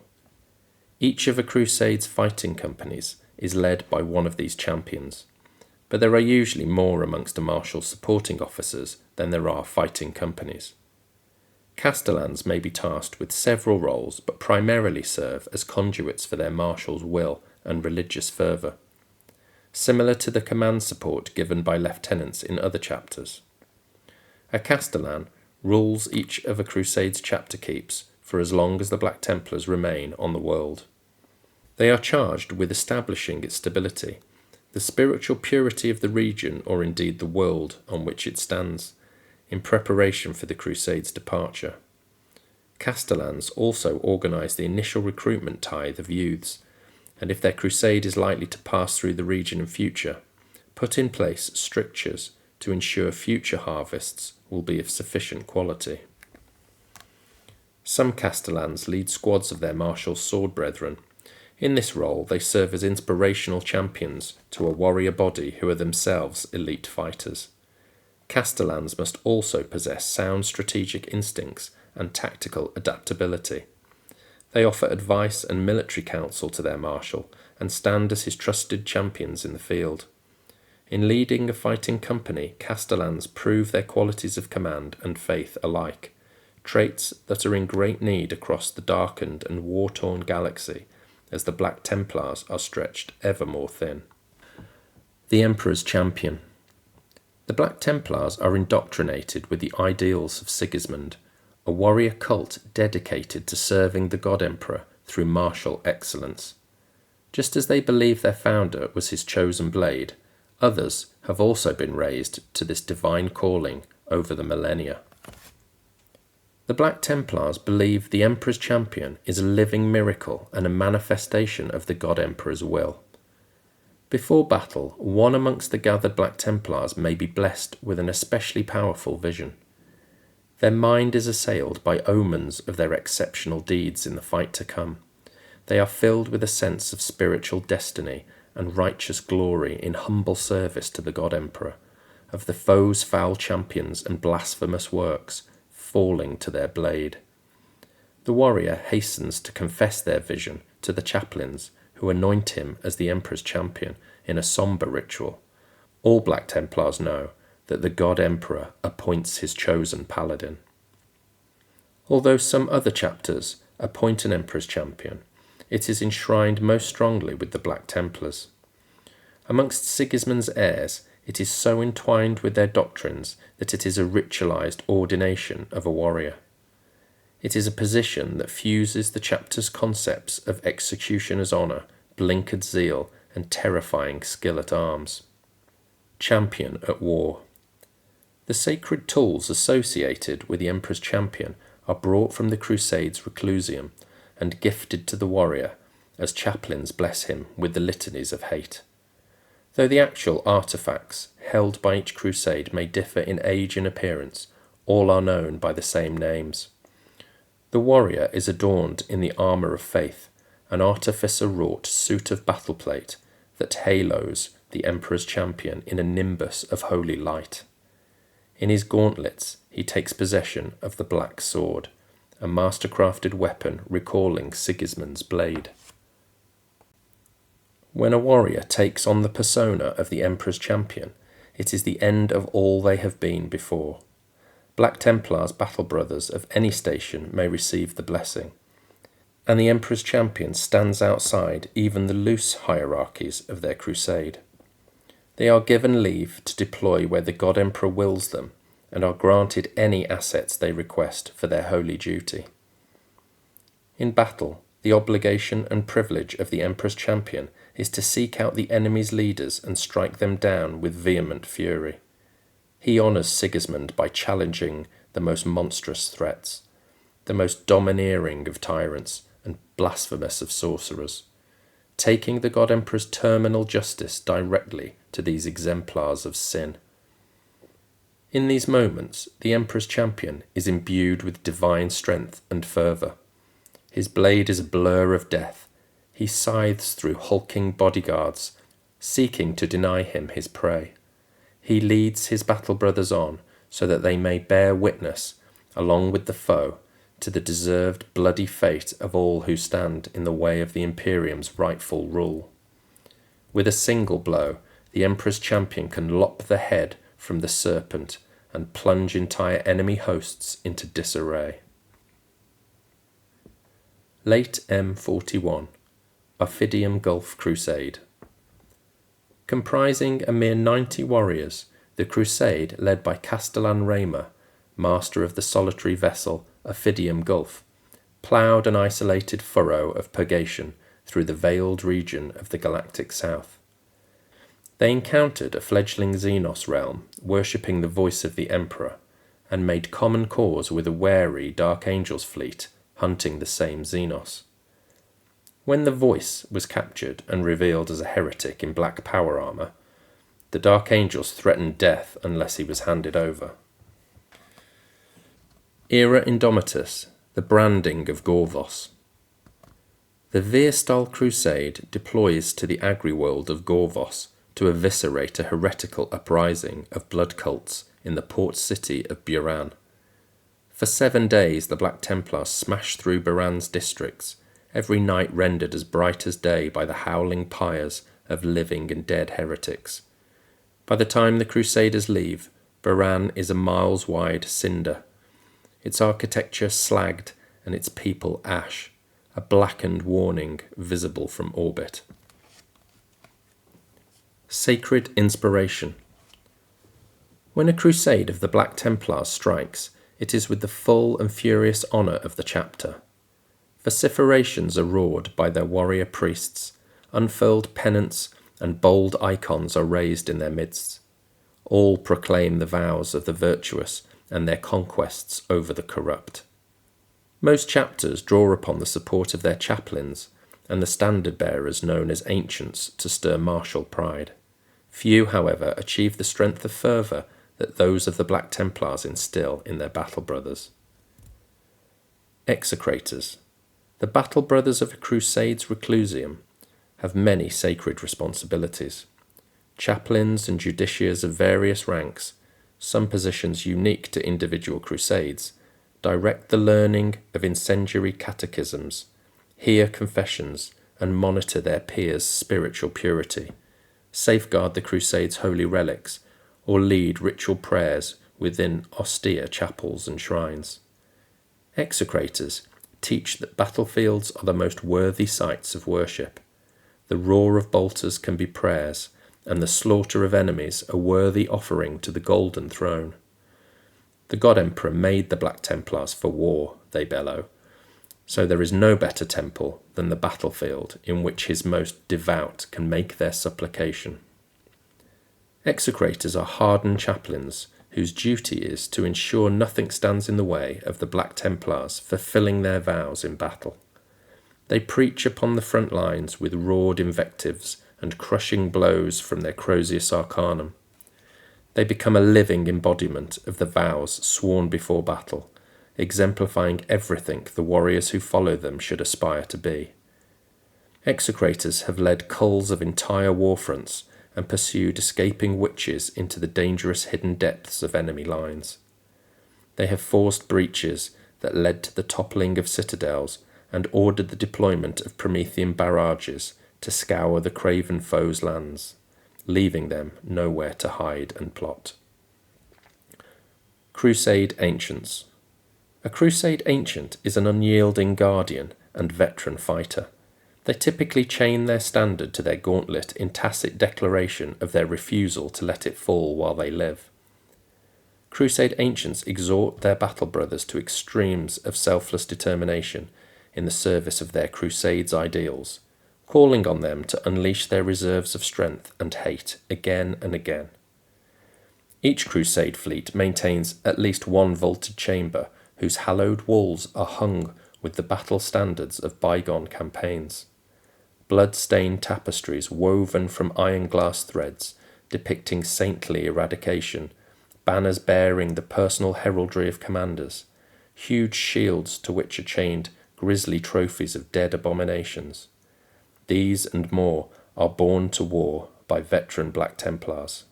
Each of a crusade's fighting companies is led by one of these champions, but there are usually more amongst a marshal's supporting officers than there are fighting companies. Castellans may be tasked with several roles, but primarily serve as conduits for their marshal's will and religious fervour, similar to the command support given by lieutenants in other chapters. A castellan rules each of a crusade's chapter keeps for as long as the Black Templars remain on the world. They are charged with establishing its stability, the spiritual purity of the region or indeed the world on which it stands, in preparation for the crusade's departure. Castellans also organise the initial recruitment tithe of youths, and if their crusade is likely to pass through the region in future, put in place strictures to ensure future harvests will be of sufficient quality. Some castellans lead squads of their marshal's sword brethren. In this role, they serve as inspirational champions to a warrior body who are themselves elite fighters. Castellans must also possess sound strategic instincts and tactical adaptability. They offer advice and military counsel to their marshal and stand as his trusted champions in the field. In leading a fighting company, castellans prove their qualities of command and faith alike, traits that are in great need across the darkened and war-torn galaxy as the Black Templars are stretched ever more thin. The Emperor's Champion. The Black Templars are indoctrinated with the ideals of Sigismund, a warrior cult dedicated to serving the God Emperor through martial excellence. Just as they believe their founder was his chosen blade, others have also been raised to this divine calling over the millennia. The Black Templars believe the Emperor's Champion is a living miracle and a manifestation of the God Emperor's will. Before battle, one amongst the gathered Black Templars may be blessed with an especially powerful vision. Their mind is assailed by omens of their exceptional deeds in the fight to come. They are filled with a sense of spiritual destiny and righteous glory in humble service to the God Emperor, of the foe's foul champions and blasphemous works falling to their blade. The warrior hastens to confess their vision to the chaplains, who anoint him as the Emperor's champion in a sombre ritual. All Black Templars know that the God Emperor appoints his chosen paladin. Although some other chapters appoint an Emperor's champion, it is enshrined most strongly with the Black Templars. Amongst Sigismund's heirs, it is so entwined with their doctrines that it is a ritualized ordination of a warrior. It is a position that fuses the chapter's concepts of executioner's honour, blinkered zeal, and terrifying skill at arms. Champion at war. The sacred tools associated with the Emperor's champion are brought from the Crusades' reclusium and gifted to the warrior as chaplains bless him with the litanies of hate. Though the actual artefacts held by each crusade may differ in age and appearance, all are known by the same names. The warrior is adorned in the armour of faith, an artificer-wrought suit of battle plate that halos the Emperor's champion in a nimbus of holy light. In his gauntlets he takes possession of the black sword, a master-crafted weapon recalling Sigismund's blade. When a warrior takes on the persona of the Emperor's champion, it is the end of all they have been before. Black Templars battle brothers of any station may receive the blessing, and the Emperor's champion stands outside even the loose hierarchies of their crusade. They are given leave to deploy where the God Emperor wills them, and are granted any assets they request for their holy duty. In battle, the obligation and privilege of the Emperor's champion is to seek out the enemy's leaders and strike them down with vehement fury. He honours Sigismund by challenging the most monstrous threats, the most domineering of tyrants and blasphemous of sorcerers, taking the God Emperor's terminal justice directly to these exemplars of sin. In these moments, the Emperor's champion is imbued with divine strength and fervour. His blade is a blur of death. He scythes through hulking bodyguards, seeking to deny him his prey. He leads his battle brothers on so that they may bear witness, along with the foe, to the deserved bloody fate of all who stand in the way of the Imperium's rightful rule. With a single blow, the Emperor's champion can lop the head from the serpent and plunge entire enemy hosts into disarray. Late M41, Ophidium Gulf Crusade. Comprising a mere 90 warriors, the crusade, led by Castellan Raymer, master of the solitary vessel Ophidium Gulf, ploughed an isolated furrow of purgation through the veiled region of the galactic south. They encountered a fledgling Xenos realm worshipping the voice of the Emperor, and made common cause with a wary Dark Angels fleet hunting the same Xenos. When the voice was captured and revealed as a heretic in black power armour, the Dark Angels threatened death unless he was handed over. Era Indomitus, the branding of Gorvos. The Veerstal Crusade deploys to the agri-world of Gorvos to eviscerate a heretical uprising of blood cults in the port city of Buran. For 7 days the Black Templars smash through Buran's districts, every night rendered as bright as day by the howling pyres of living and dead heretics. By the time the Crusaders leave, Buran is a miles-wide cinder, its architecture slagged and its people ash, a blackened warning visible from orbit. Sacred Inspiration. When a crusade of the Black Templars strikes, it is with the full and furious honour of the chapter. Vociferations are roared by their warrior priests, unfurled pennants and bold icons are raised in their midst. All proclaim the vows of the virtuous and their conquests over the corrupt. Most chapters draw upon the support of their chaplains and the standard-bearers known as ancients to stir martial pride. Few, however, achieve the strength of fervour that those of the Black Templars instill in their battle brothers. Execrators. The battle brothers of a crusade's reclusium have many sacred responsibilities. Chaplains and justiciars of various ranks, some positions unique to individual crusades, direct the learning of incendiary catechisms, hear confessions, and monitor their peers' spiritual purity, safeguard the crusade's holy relics, or lead ritual prayers within austere chapels and shrines. Execrators teach that battlefields are the most worthy sites of worship. The roar of bolters can be prayers, and the slaughter of enemies a worthy offering to the golden throne. The God Emperor made the Black Templars for war, they bellow, so there is no better temple than the battlefield in which his most devout can make their supplication. Execrators are hardened chaplains whose duty is to ensure nothing stands in the way of the Black Templars fulfilling their vows in battle. They preach upon the front lines with roared invectives and crushing blows from their Crozius Arcanum. They become a living embodiment of the vows sworn before battle, exemplifying everything the warriors who follow them should aspire to be. Execrators have led culls of entire war fronts and pursued escaping witches into the dangerous hidden depths of enemy lines. They have forced breaches that led to the toppling of citadels and ordered the deployment of Promethean barrages to scour the craven foes' lands, leaving them nowhere to hide and plot. Crusade Ancients. A Crusade Ancient is an unyielding guardian and veteran fighter. They typically chain their standard to their gauntlet in tacit declaration of their refusal to let it fall while they live. Crusade Ancients exhort their battle brothers to extremes of selfless determination in the service of their Crusades' ideals, calling on them to unleash their reserves of strength and hate again and again. Each Crusade fleet maintains at least one vaulted chamber whose hallowed walls are hung with the battle standards of bygone campaigns. Blood-stained tapestries woven from iron-glass threads depicting saintly eradication, banners bearing the personal heraldry of commanders, huge shields to which are chained grisly trophies of dead abominations. These and more are borne to war by veteran Black Templars.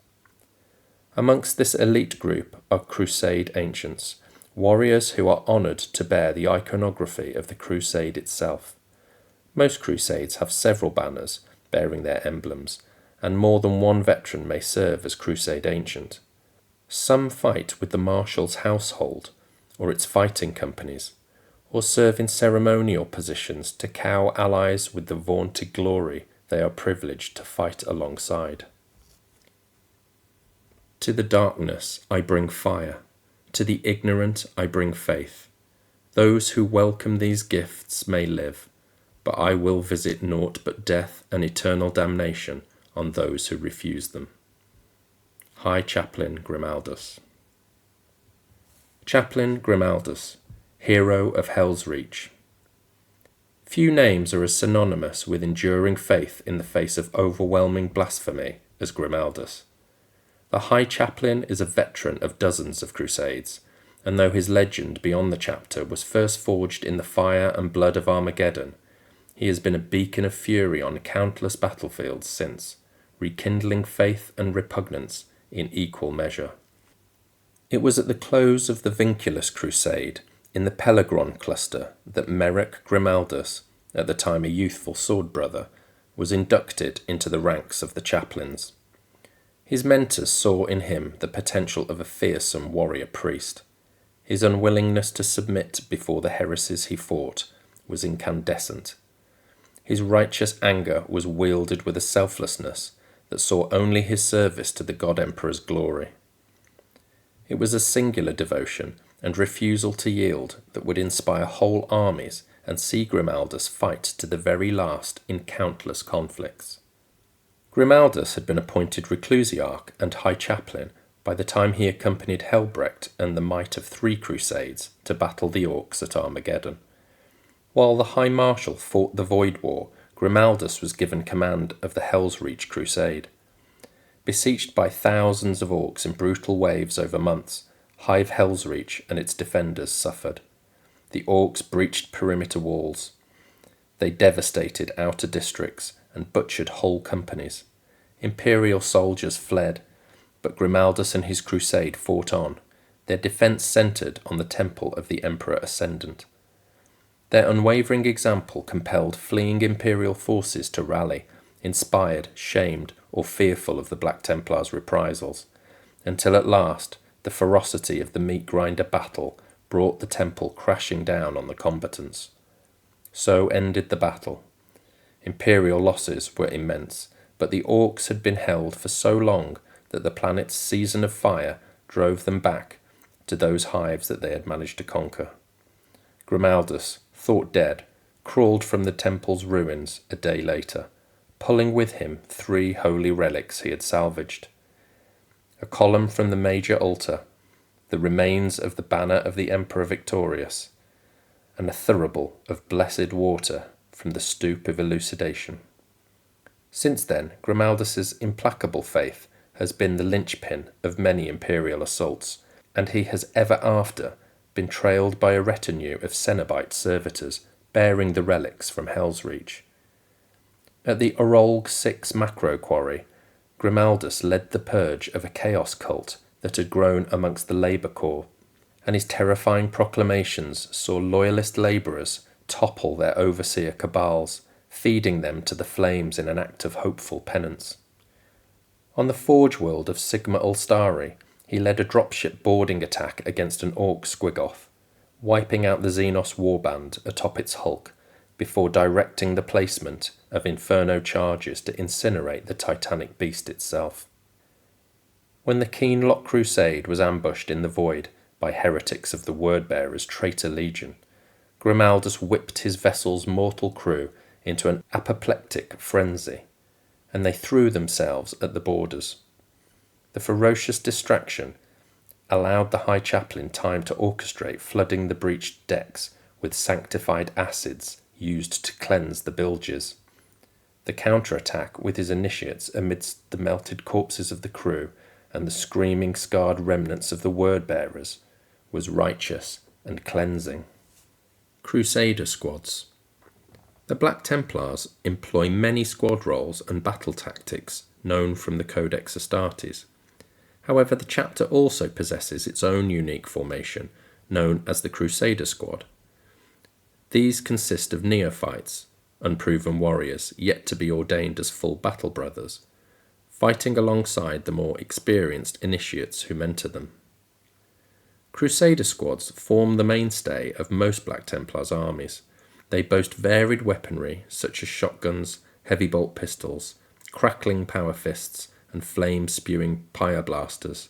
Amongst this elite group are Crusade Ancients, warriors who are honoured to bear the iconography of the crusade itself. Most crusades have several banners bearing their emblems, and more than one veteran may serve as Crusade Ancient. Some fight with the marshal's household or its fighting companies, or serve in ceremonial positions to cow allies with the vaunted glory they are privileged to fight alongside. To the darkness I bring fire, to the ignorant I bring faith. Those who welcome these gifts may live, but I will visit naught but death and eternal damnation on those who refuse them. High Chaplain Grimaldus. Chaplain Grimaldus, hero of Hell's Reach. Few names are as synonymous with enduring faith in the face of overwhelming blasphemy as Grimaldus. The High Chaplain is a veteran of dozens of crusades, and though his legend beyond the chapter was first forged in the fire and blood of Armageddon, he has been a beacon of fury on countless battlefields since, rekindling faith and repugnance in equal measure. It was at the close of the Vinculus Crusade, in the Pelegron cluster, that Merrick Grimaldus, at the time a youthful sword brother, was inducted into the ranks of the chaplains. His mentors saw in him the potential of a fearsome warrior priest. His unwillingness to submit before the heresies he fought was incandescent. His righteous anger was wielded with a selflessness that saw only his service to the God Emperor's glory. It was a singular devotion and refusal to yield that would inspire whole armies and see Grimaldus fight to the very last in countless conflicts. Grimaldus had been appointed Reclusiarch and High Chaplain by the time he accompanied Helbrecht and the might of 3 crusades to battle the orcs at Armageddon. While the High Marshal fought the Void War, Grimaldus was given command of the Hell's Reach Crusade. Besieged by thousands of orcs in brutal waves over months, Hive Hell's Reach and its defenders suffered. The orcs breached perimeter walls. They devastated outer districts and butchered whole companies. Imperial soldiers fled, but Grimaldus and his crusade fought on, their defence centred on the temple of the Emperor Ascendant. Their unwavering example compelled fleeing imperial forces to rally, inspired, shamed, or fearful of the Black Templars' reprisals, until at last the ferocity of the meat-grinder battle brought the temple crashing down on the combatants. So ended the battle. Imperial losses were immense, but the orcs had been held for so long that the planet's season of fire drove them back to those hives that they had managed to conquer. Grimaldus, thought dead, crawled from the temple's ruins a day later, pulling with him 3 holy relics he had salvaged: a column from the major altar, the remains of the banner of the Emperor Victorious, and a thurible of blessed water from the stoop of elucidation. Since then, Grimaldus's implacable faith has been the linchpin of many imperial assaults, and he has ever after been trailed by a retinue of Cenobite servitors bearing the relics from Hell's Reach. At the Orolg 6 macro quarry, Grimaldus led the purge of a chaos cult that had grown amongst the labour corps, and his terrifying proclamations saw loyalist labourers topple their overseer cabals, feeding them to the flames in an act of hopeful penance. On the forge world of Sigma Ulstari, he led a dropship boarding attack against an orc squigoth, wiping out the Xenos warband atop its hulk before directing the placement of inferno charges to incinerate the titanic beast itself. When the Keenlock Crusade was ambushed in the void by heretics of the Wordbearer's traitor legion, Grimaldus whipped his vessel's mortal crew into an apoplectic frenzy, and they threw themselves at the borders. The ferocious distraction allowed the High Chaplain time to orchestrate flooding the breached decks with sanctified acids used to cleanse the bilges. The counterattack with his initiates amidst the melted corpses of the crew and the screaming scarred remnants of the Wordbearers was righteous and cleansing. Crusader squads. The Black Templars employ many squad roles and battle tactics known from the Codex Astartes. However, the chapter also possesses its own unique formation, known as the Crusader squad. These consist of neophytes, unproven warriors yet to be ordained as full battle brothers, fighting alongside the more experienced initiates who mentor them. Crusader squads form the mainstay of most Black Templars armies. They boast varied weaponry such as shotguns, heavy bolt pistols, crackling power fists, and flame-spewing pyroblasters,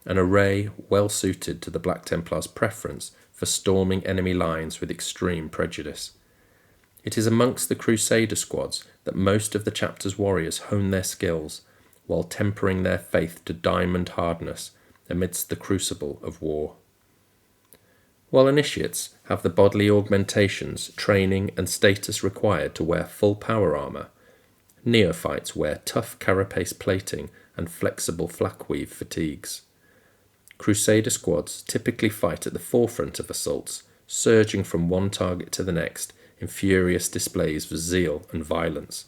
an array well suited to the Black Templars' preference for storming enemy lines with extreme prejudice. It is amongst the Crusader squads that most of the chapter's warriors hone their skills, while tempering their faith to diamond hardness amidst the crucible of war. While initiates have the bodily augmentations, training, and status required to wear full power armour, neophytes wear tough carapace plating and flexible flakweave fatigues. Crusader squads typically fight at the forefront of assaults, surging from one target to the next in furious displays of zeal and violence.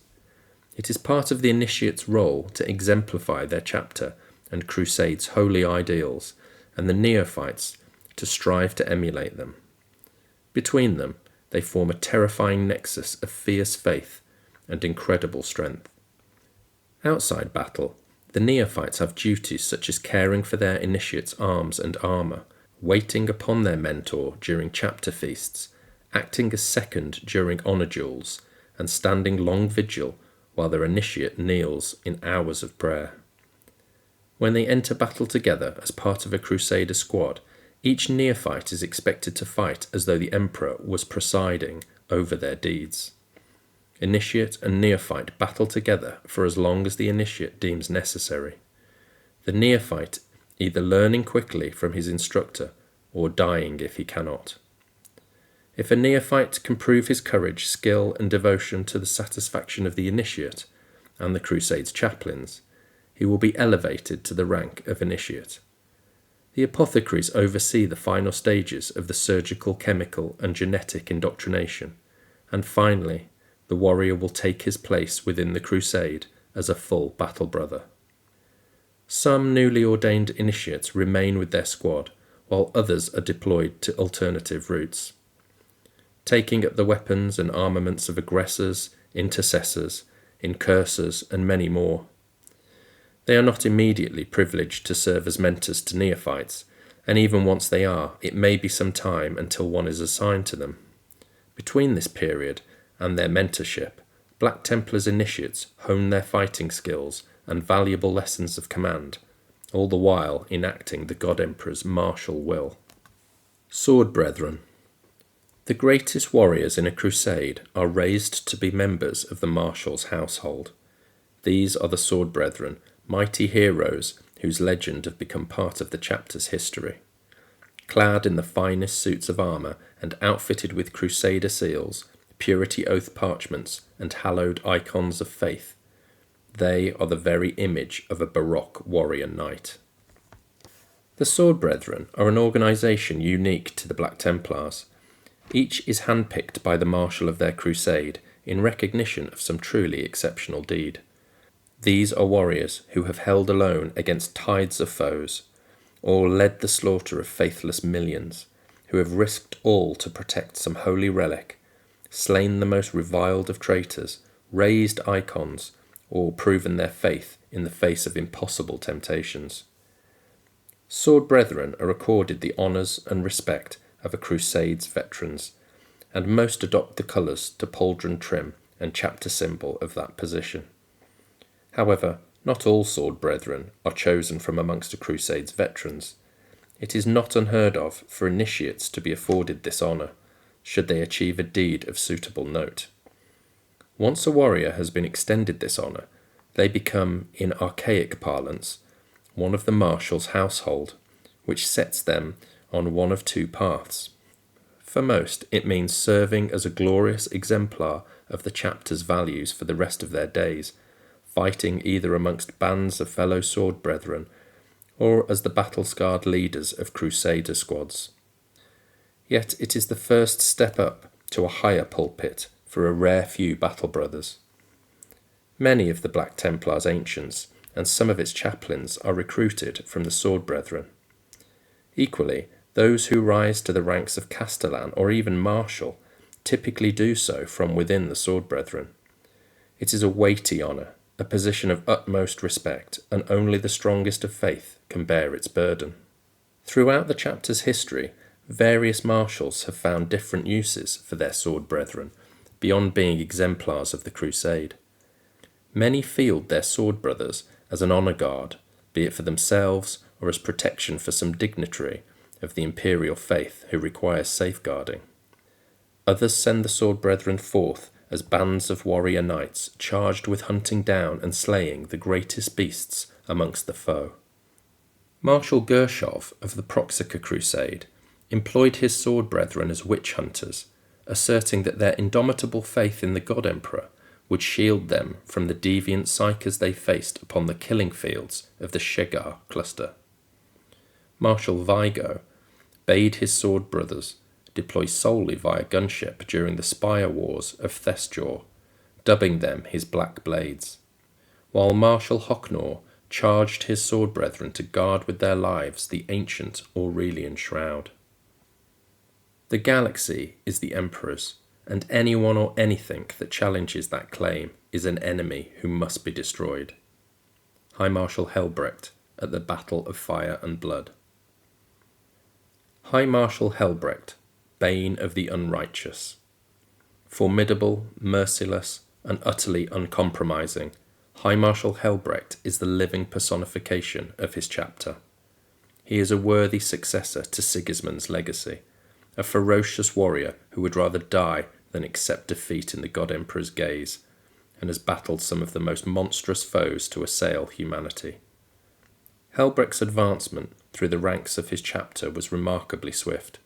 It is part of the initiate's role to exemplify their chapter and crusade's holy ideals, and the neophytes to strive to emulate them. Between them, they form a terrifying nexus of fierce faith and incredible strength. Outside battle, the neophytes have duties such as caring for their initiates' arms and armour, waiting upon their mentor during chapter feasts, acting as second during honour duels, and standing long vigil while their initiate kneels in hours of prayer. When they enter battle together as part of a Crusader squad, each neophyte is expected to fight as though the Emperor was presiding over their deeds. Initiate and neophyte battle together for as long as the initiate deems necessary, the neophyte either learning quickly from his instructor or dying if he cannot. If a neophyte can prove his courage, skill, and devotion to the satisfaction of the initiate and the Crusade's chaplains, he will be elevated to the rank of initiate. The apothecaries oversee the final stages of the surgical, chemical, and genetic indoctrination, and finally, the warrior will take his place within the crusade as a full battle brother. Some newly ordained initiates remain with their squad, while others are deployed to alternative routes, taking up the weapons and armaments of aggressors, intercessors, incursors, and many more. They are not immediately privileged to serve as mentors to neophytes, and even once they are, it may be some time until one is assigned to them. Between this period and their mentorship, Black Templars initiates hone their fighting skills and valuable lessons of command, all the while enacting the God Emperor's martial will. Sword Brethren. The greatest warriors in a crusade are raised to be members of the marshal's household. These are the Sword Brethren, mighty heroes whose legend have become part of the chapter's history. Clad in the finest suits of armour and outfitted with crusader seals, purity oath parchments, and hallowed icons of faith, they are the very image of a Baroque warrior knight. The Sword Brethren are an organisation unique to the Black Templars. Each is handpicked by the marshal of their crusade in recognition of some truly exceptional deed. These are warriors who have held alone against tides of foes, or led the slaughter of faithless millions, who have risked all to protect some holy relic, slain the most reviled of traitors, raised icons, or proven their faith in the face of impossible temptations. Sword Brethren are accorded the honours and respect of a crusade's veterans, and most adopt the colours to pauldron trim and chapter symbol of that position. However, not all Sword Brethren are chosen from amongst a crusade's veterans. It is not unheard of for initiates to be afforded this honour, should they achieve a deed of suitable note. Once a warrior has been extended this honour, they become, in archaic parlance, one of the marshal's household, which sets them on one of two paths. For most, it means serving as a glorious exemplar of the chapter's values for the rest of their days, fighting either amongst bands of fellow sword brethren, or as the battle-scarred leaders of crusader squads. Yet it is the first step up to a higher pulpit for a rare few battle brothers. Many of the Black Templars' ancients and some of its chaplains are recruited from the Sword Brethren. Equally, those who rise to the ranks of Castellan or even Marshal typically do so from within the Sword Brethren. It is a weighty honour, a position of utmost respect, and only the strongest of faith can bear its burden. Throughout the chapter's history, various marshals have found different uses for their Sword Brethren, beyond being exemplars of the crusade. Many field their sword brothers as an honour guard, be it for themselves or as protection for some dignitary of the imperial faith who requires safeguarding. Others send the Sword Brethren forth as bands of warrior knights charged with hunting down and slaying the greatest beasts amongst the foe. Marshal Gershov of the Proxima Crusade employed his Sword Brethren as witch hunters, asserting that their indomitable faith in the God Emperor would shield them from the deviant psykers they faced upon the killing fields of the Shegar cluster. Marshal Vigo bade his sword brothers deploy solely via gunship during the Spire Wars of Thesjor, dubbing them his Black Blades, while Marshal Hocknor charged his sword brethren to guard with their lives the ancient Aurelian Shroud. The galaxy is the Emperor's, and anyone or anything that challenges that claim is an enemy who must be destroyed. High Marshal Helbrecht at the Battle of Fire and Blood. High Marshal Helbrecht, bane of the unrighteous. Formidable, merciless, and utterly uncompromising, High Marshal Helbrecht is the living personification of his chapter. He is a worthy successor to Sigismund's legacy, a ferocious warrior who would rather die than accept defeat in the God Emperor's gaze, and has battled some of the most monstrous foes to assail humanity. Helbrecht's advancement through the ranks of his chapter was remarkably swift.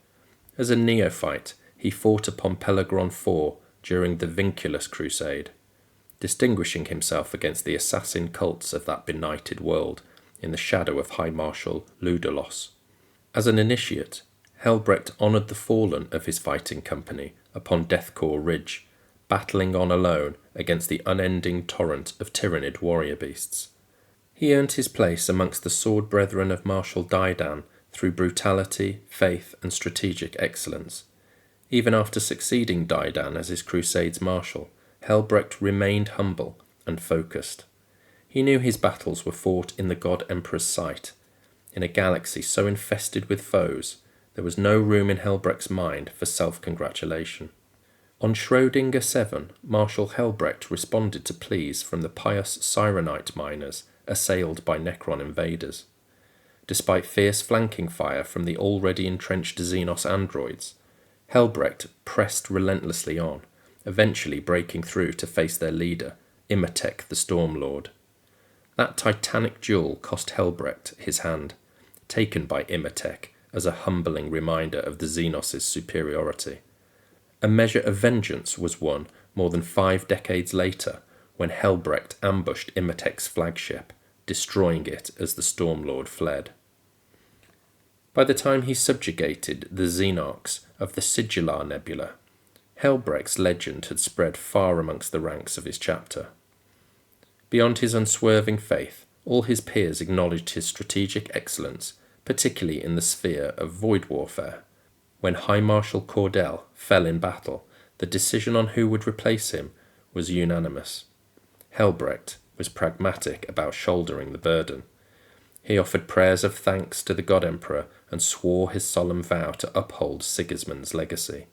As a neophyte, he fought upon Pelegron IV during the Vinculus Crusade, distinguishing himself against the assassin cults of that benighted world in the shadow of High Marshal Ludolos. As an initiate, Helbrecht honoured the fallen of his fighting company upon Deathcore Ridge, battling on alone against the unending torrent of tyrannid warrior beasts. He earned his place amongst the sword brethren of Marshal Daidan through brutality, faith, and strategic excellence. Even after succeeding Daidan as his crusade's marshal, Helbrecht remained humble and focused. He knew his battles were fought in the God Emperor's sight. In a galaxy so infested with foes, there was no room in Helbrecht's mind for self-congratulation. On Schrödinger 7, Marshal Helbrecht responded to pleas from the pious Cyrenite miners assailed by Necron invaders. Despite fierce flanking fire from the already entrenched Xenos androids, Helbrecht pressed relentlessly on, eventually breaking through to face their leader, Imhotep the Stormlord. That titanic duel cost Helbrecht his hand, taken by Imhotep as a humbling reminder of the Xenos' superiority. A measure of vengeance was won more than 5 decades later when Helbrecht ambushed Imhotep's flagship, destroying it as the Stormlord fled. By the time he subjugated the Xenarchs of the Sigillar Nebula, Helbrecht's legend had spread far amongst the ranks of his chapter. Beyond his unswerving faith, all his peers acknowledged his strategic excellence, particularly in the sphere of void warfare. When High Marshal Cordell fell in battle, the decision on who would replace him was unanimous. Helbrecht was pragmatic about shouldering the burden. He offered prayers of thanks to the God Emperor and swore his solemn vow to uphold Sigismund's legacy.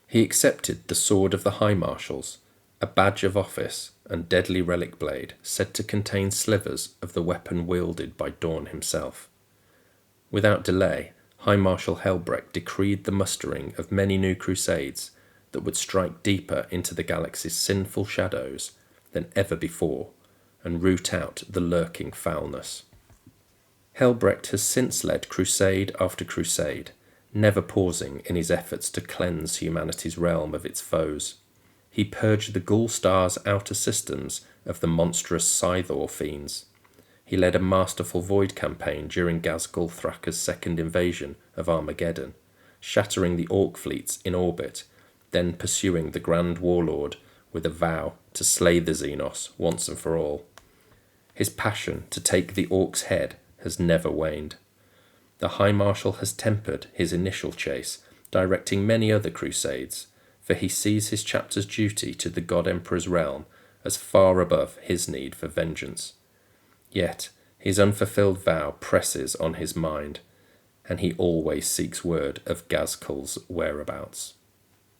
He accepted the Sword of the High Marshals, a badge of office and deadly relic blade said to contain slivers of the weapon wielded by Dawn himself. Without delay, High Marshal Helbrecht decreed the mustering of many new crusades that would strike deeper into the galaxy's sinful shadows than ever before and root out the lurking foulness. Helbrecht has since led crusade after crusade, never pausing in his efforts to cleanse humanity's realm of its foes. He purged the Ghoul Star's outer systems of the monstrous Scythor fiends. He led a masterful void campaign during Ghazghul Thraka's second invasion of Armageddon, shattering the Orc fleets in orbit, then pursuing the Grand Warlord with a vow to slay the Xenos once and for all. His passion to take the Orc's head has never waned. The High Marshal has tempered his initial chase, directing many other crusades, for he sees his chapter's duty to the God Emperor's realm as far above his need for vengeance. Yet his unfulfilled vow presses on his mind, and he always seeks word of Ghazghul's whereabouts.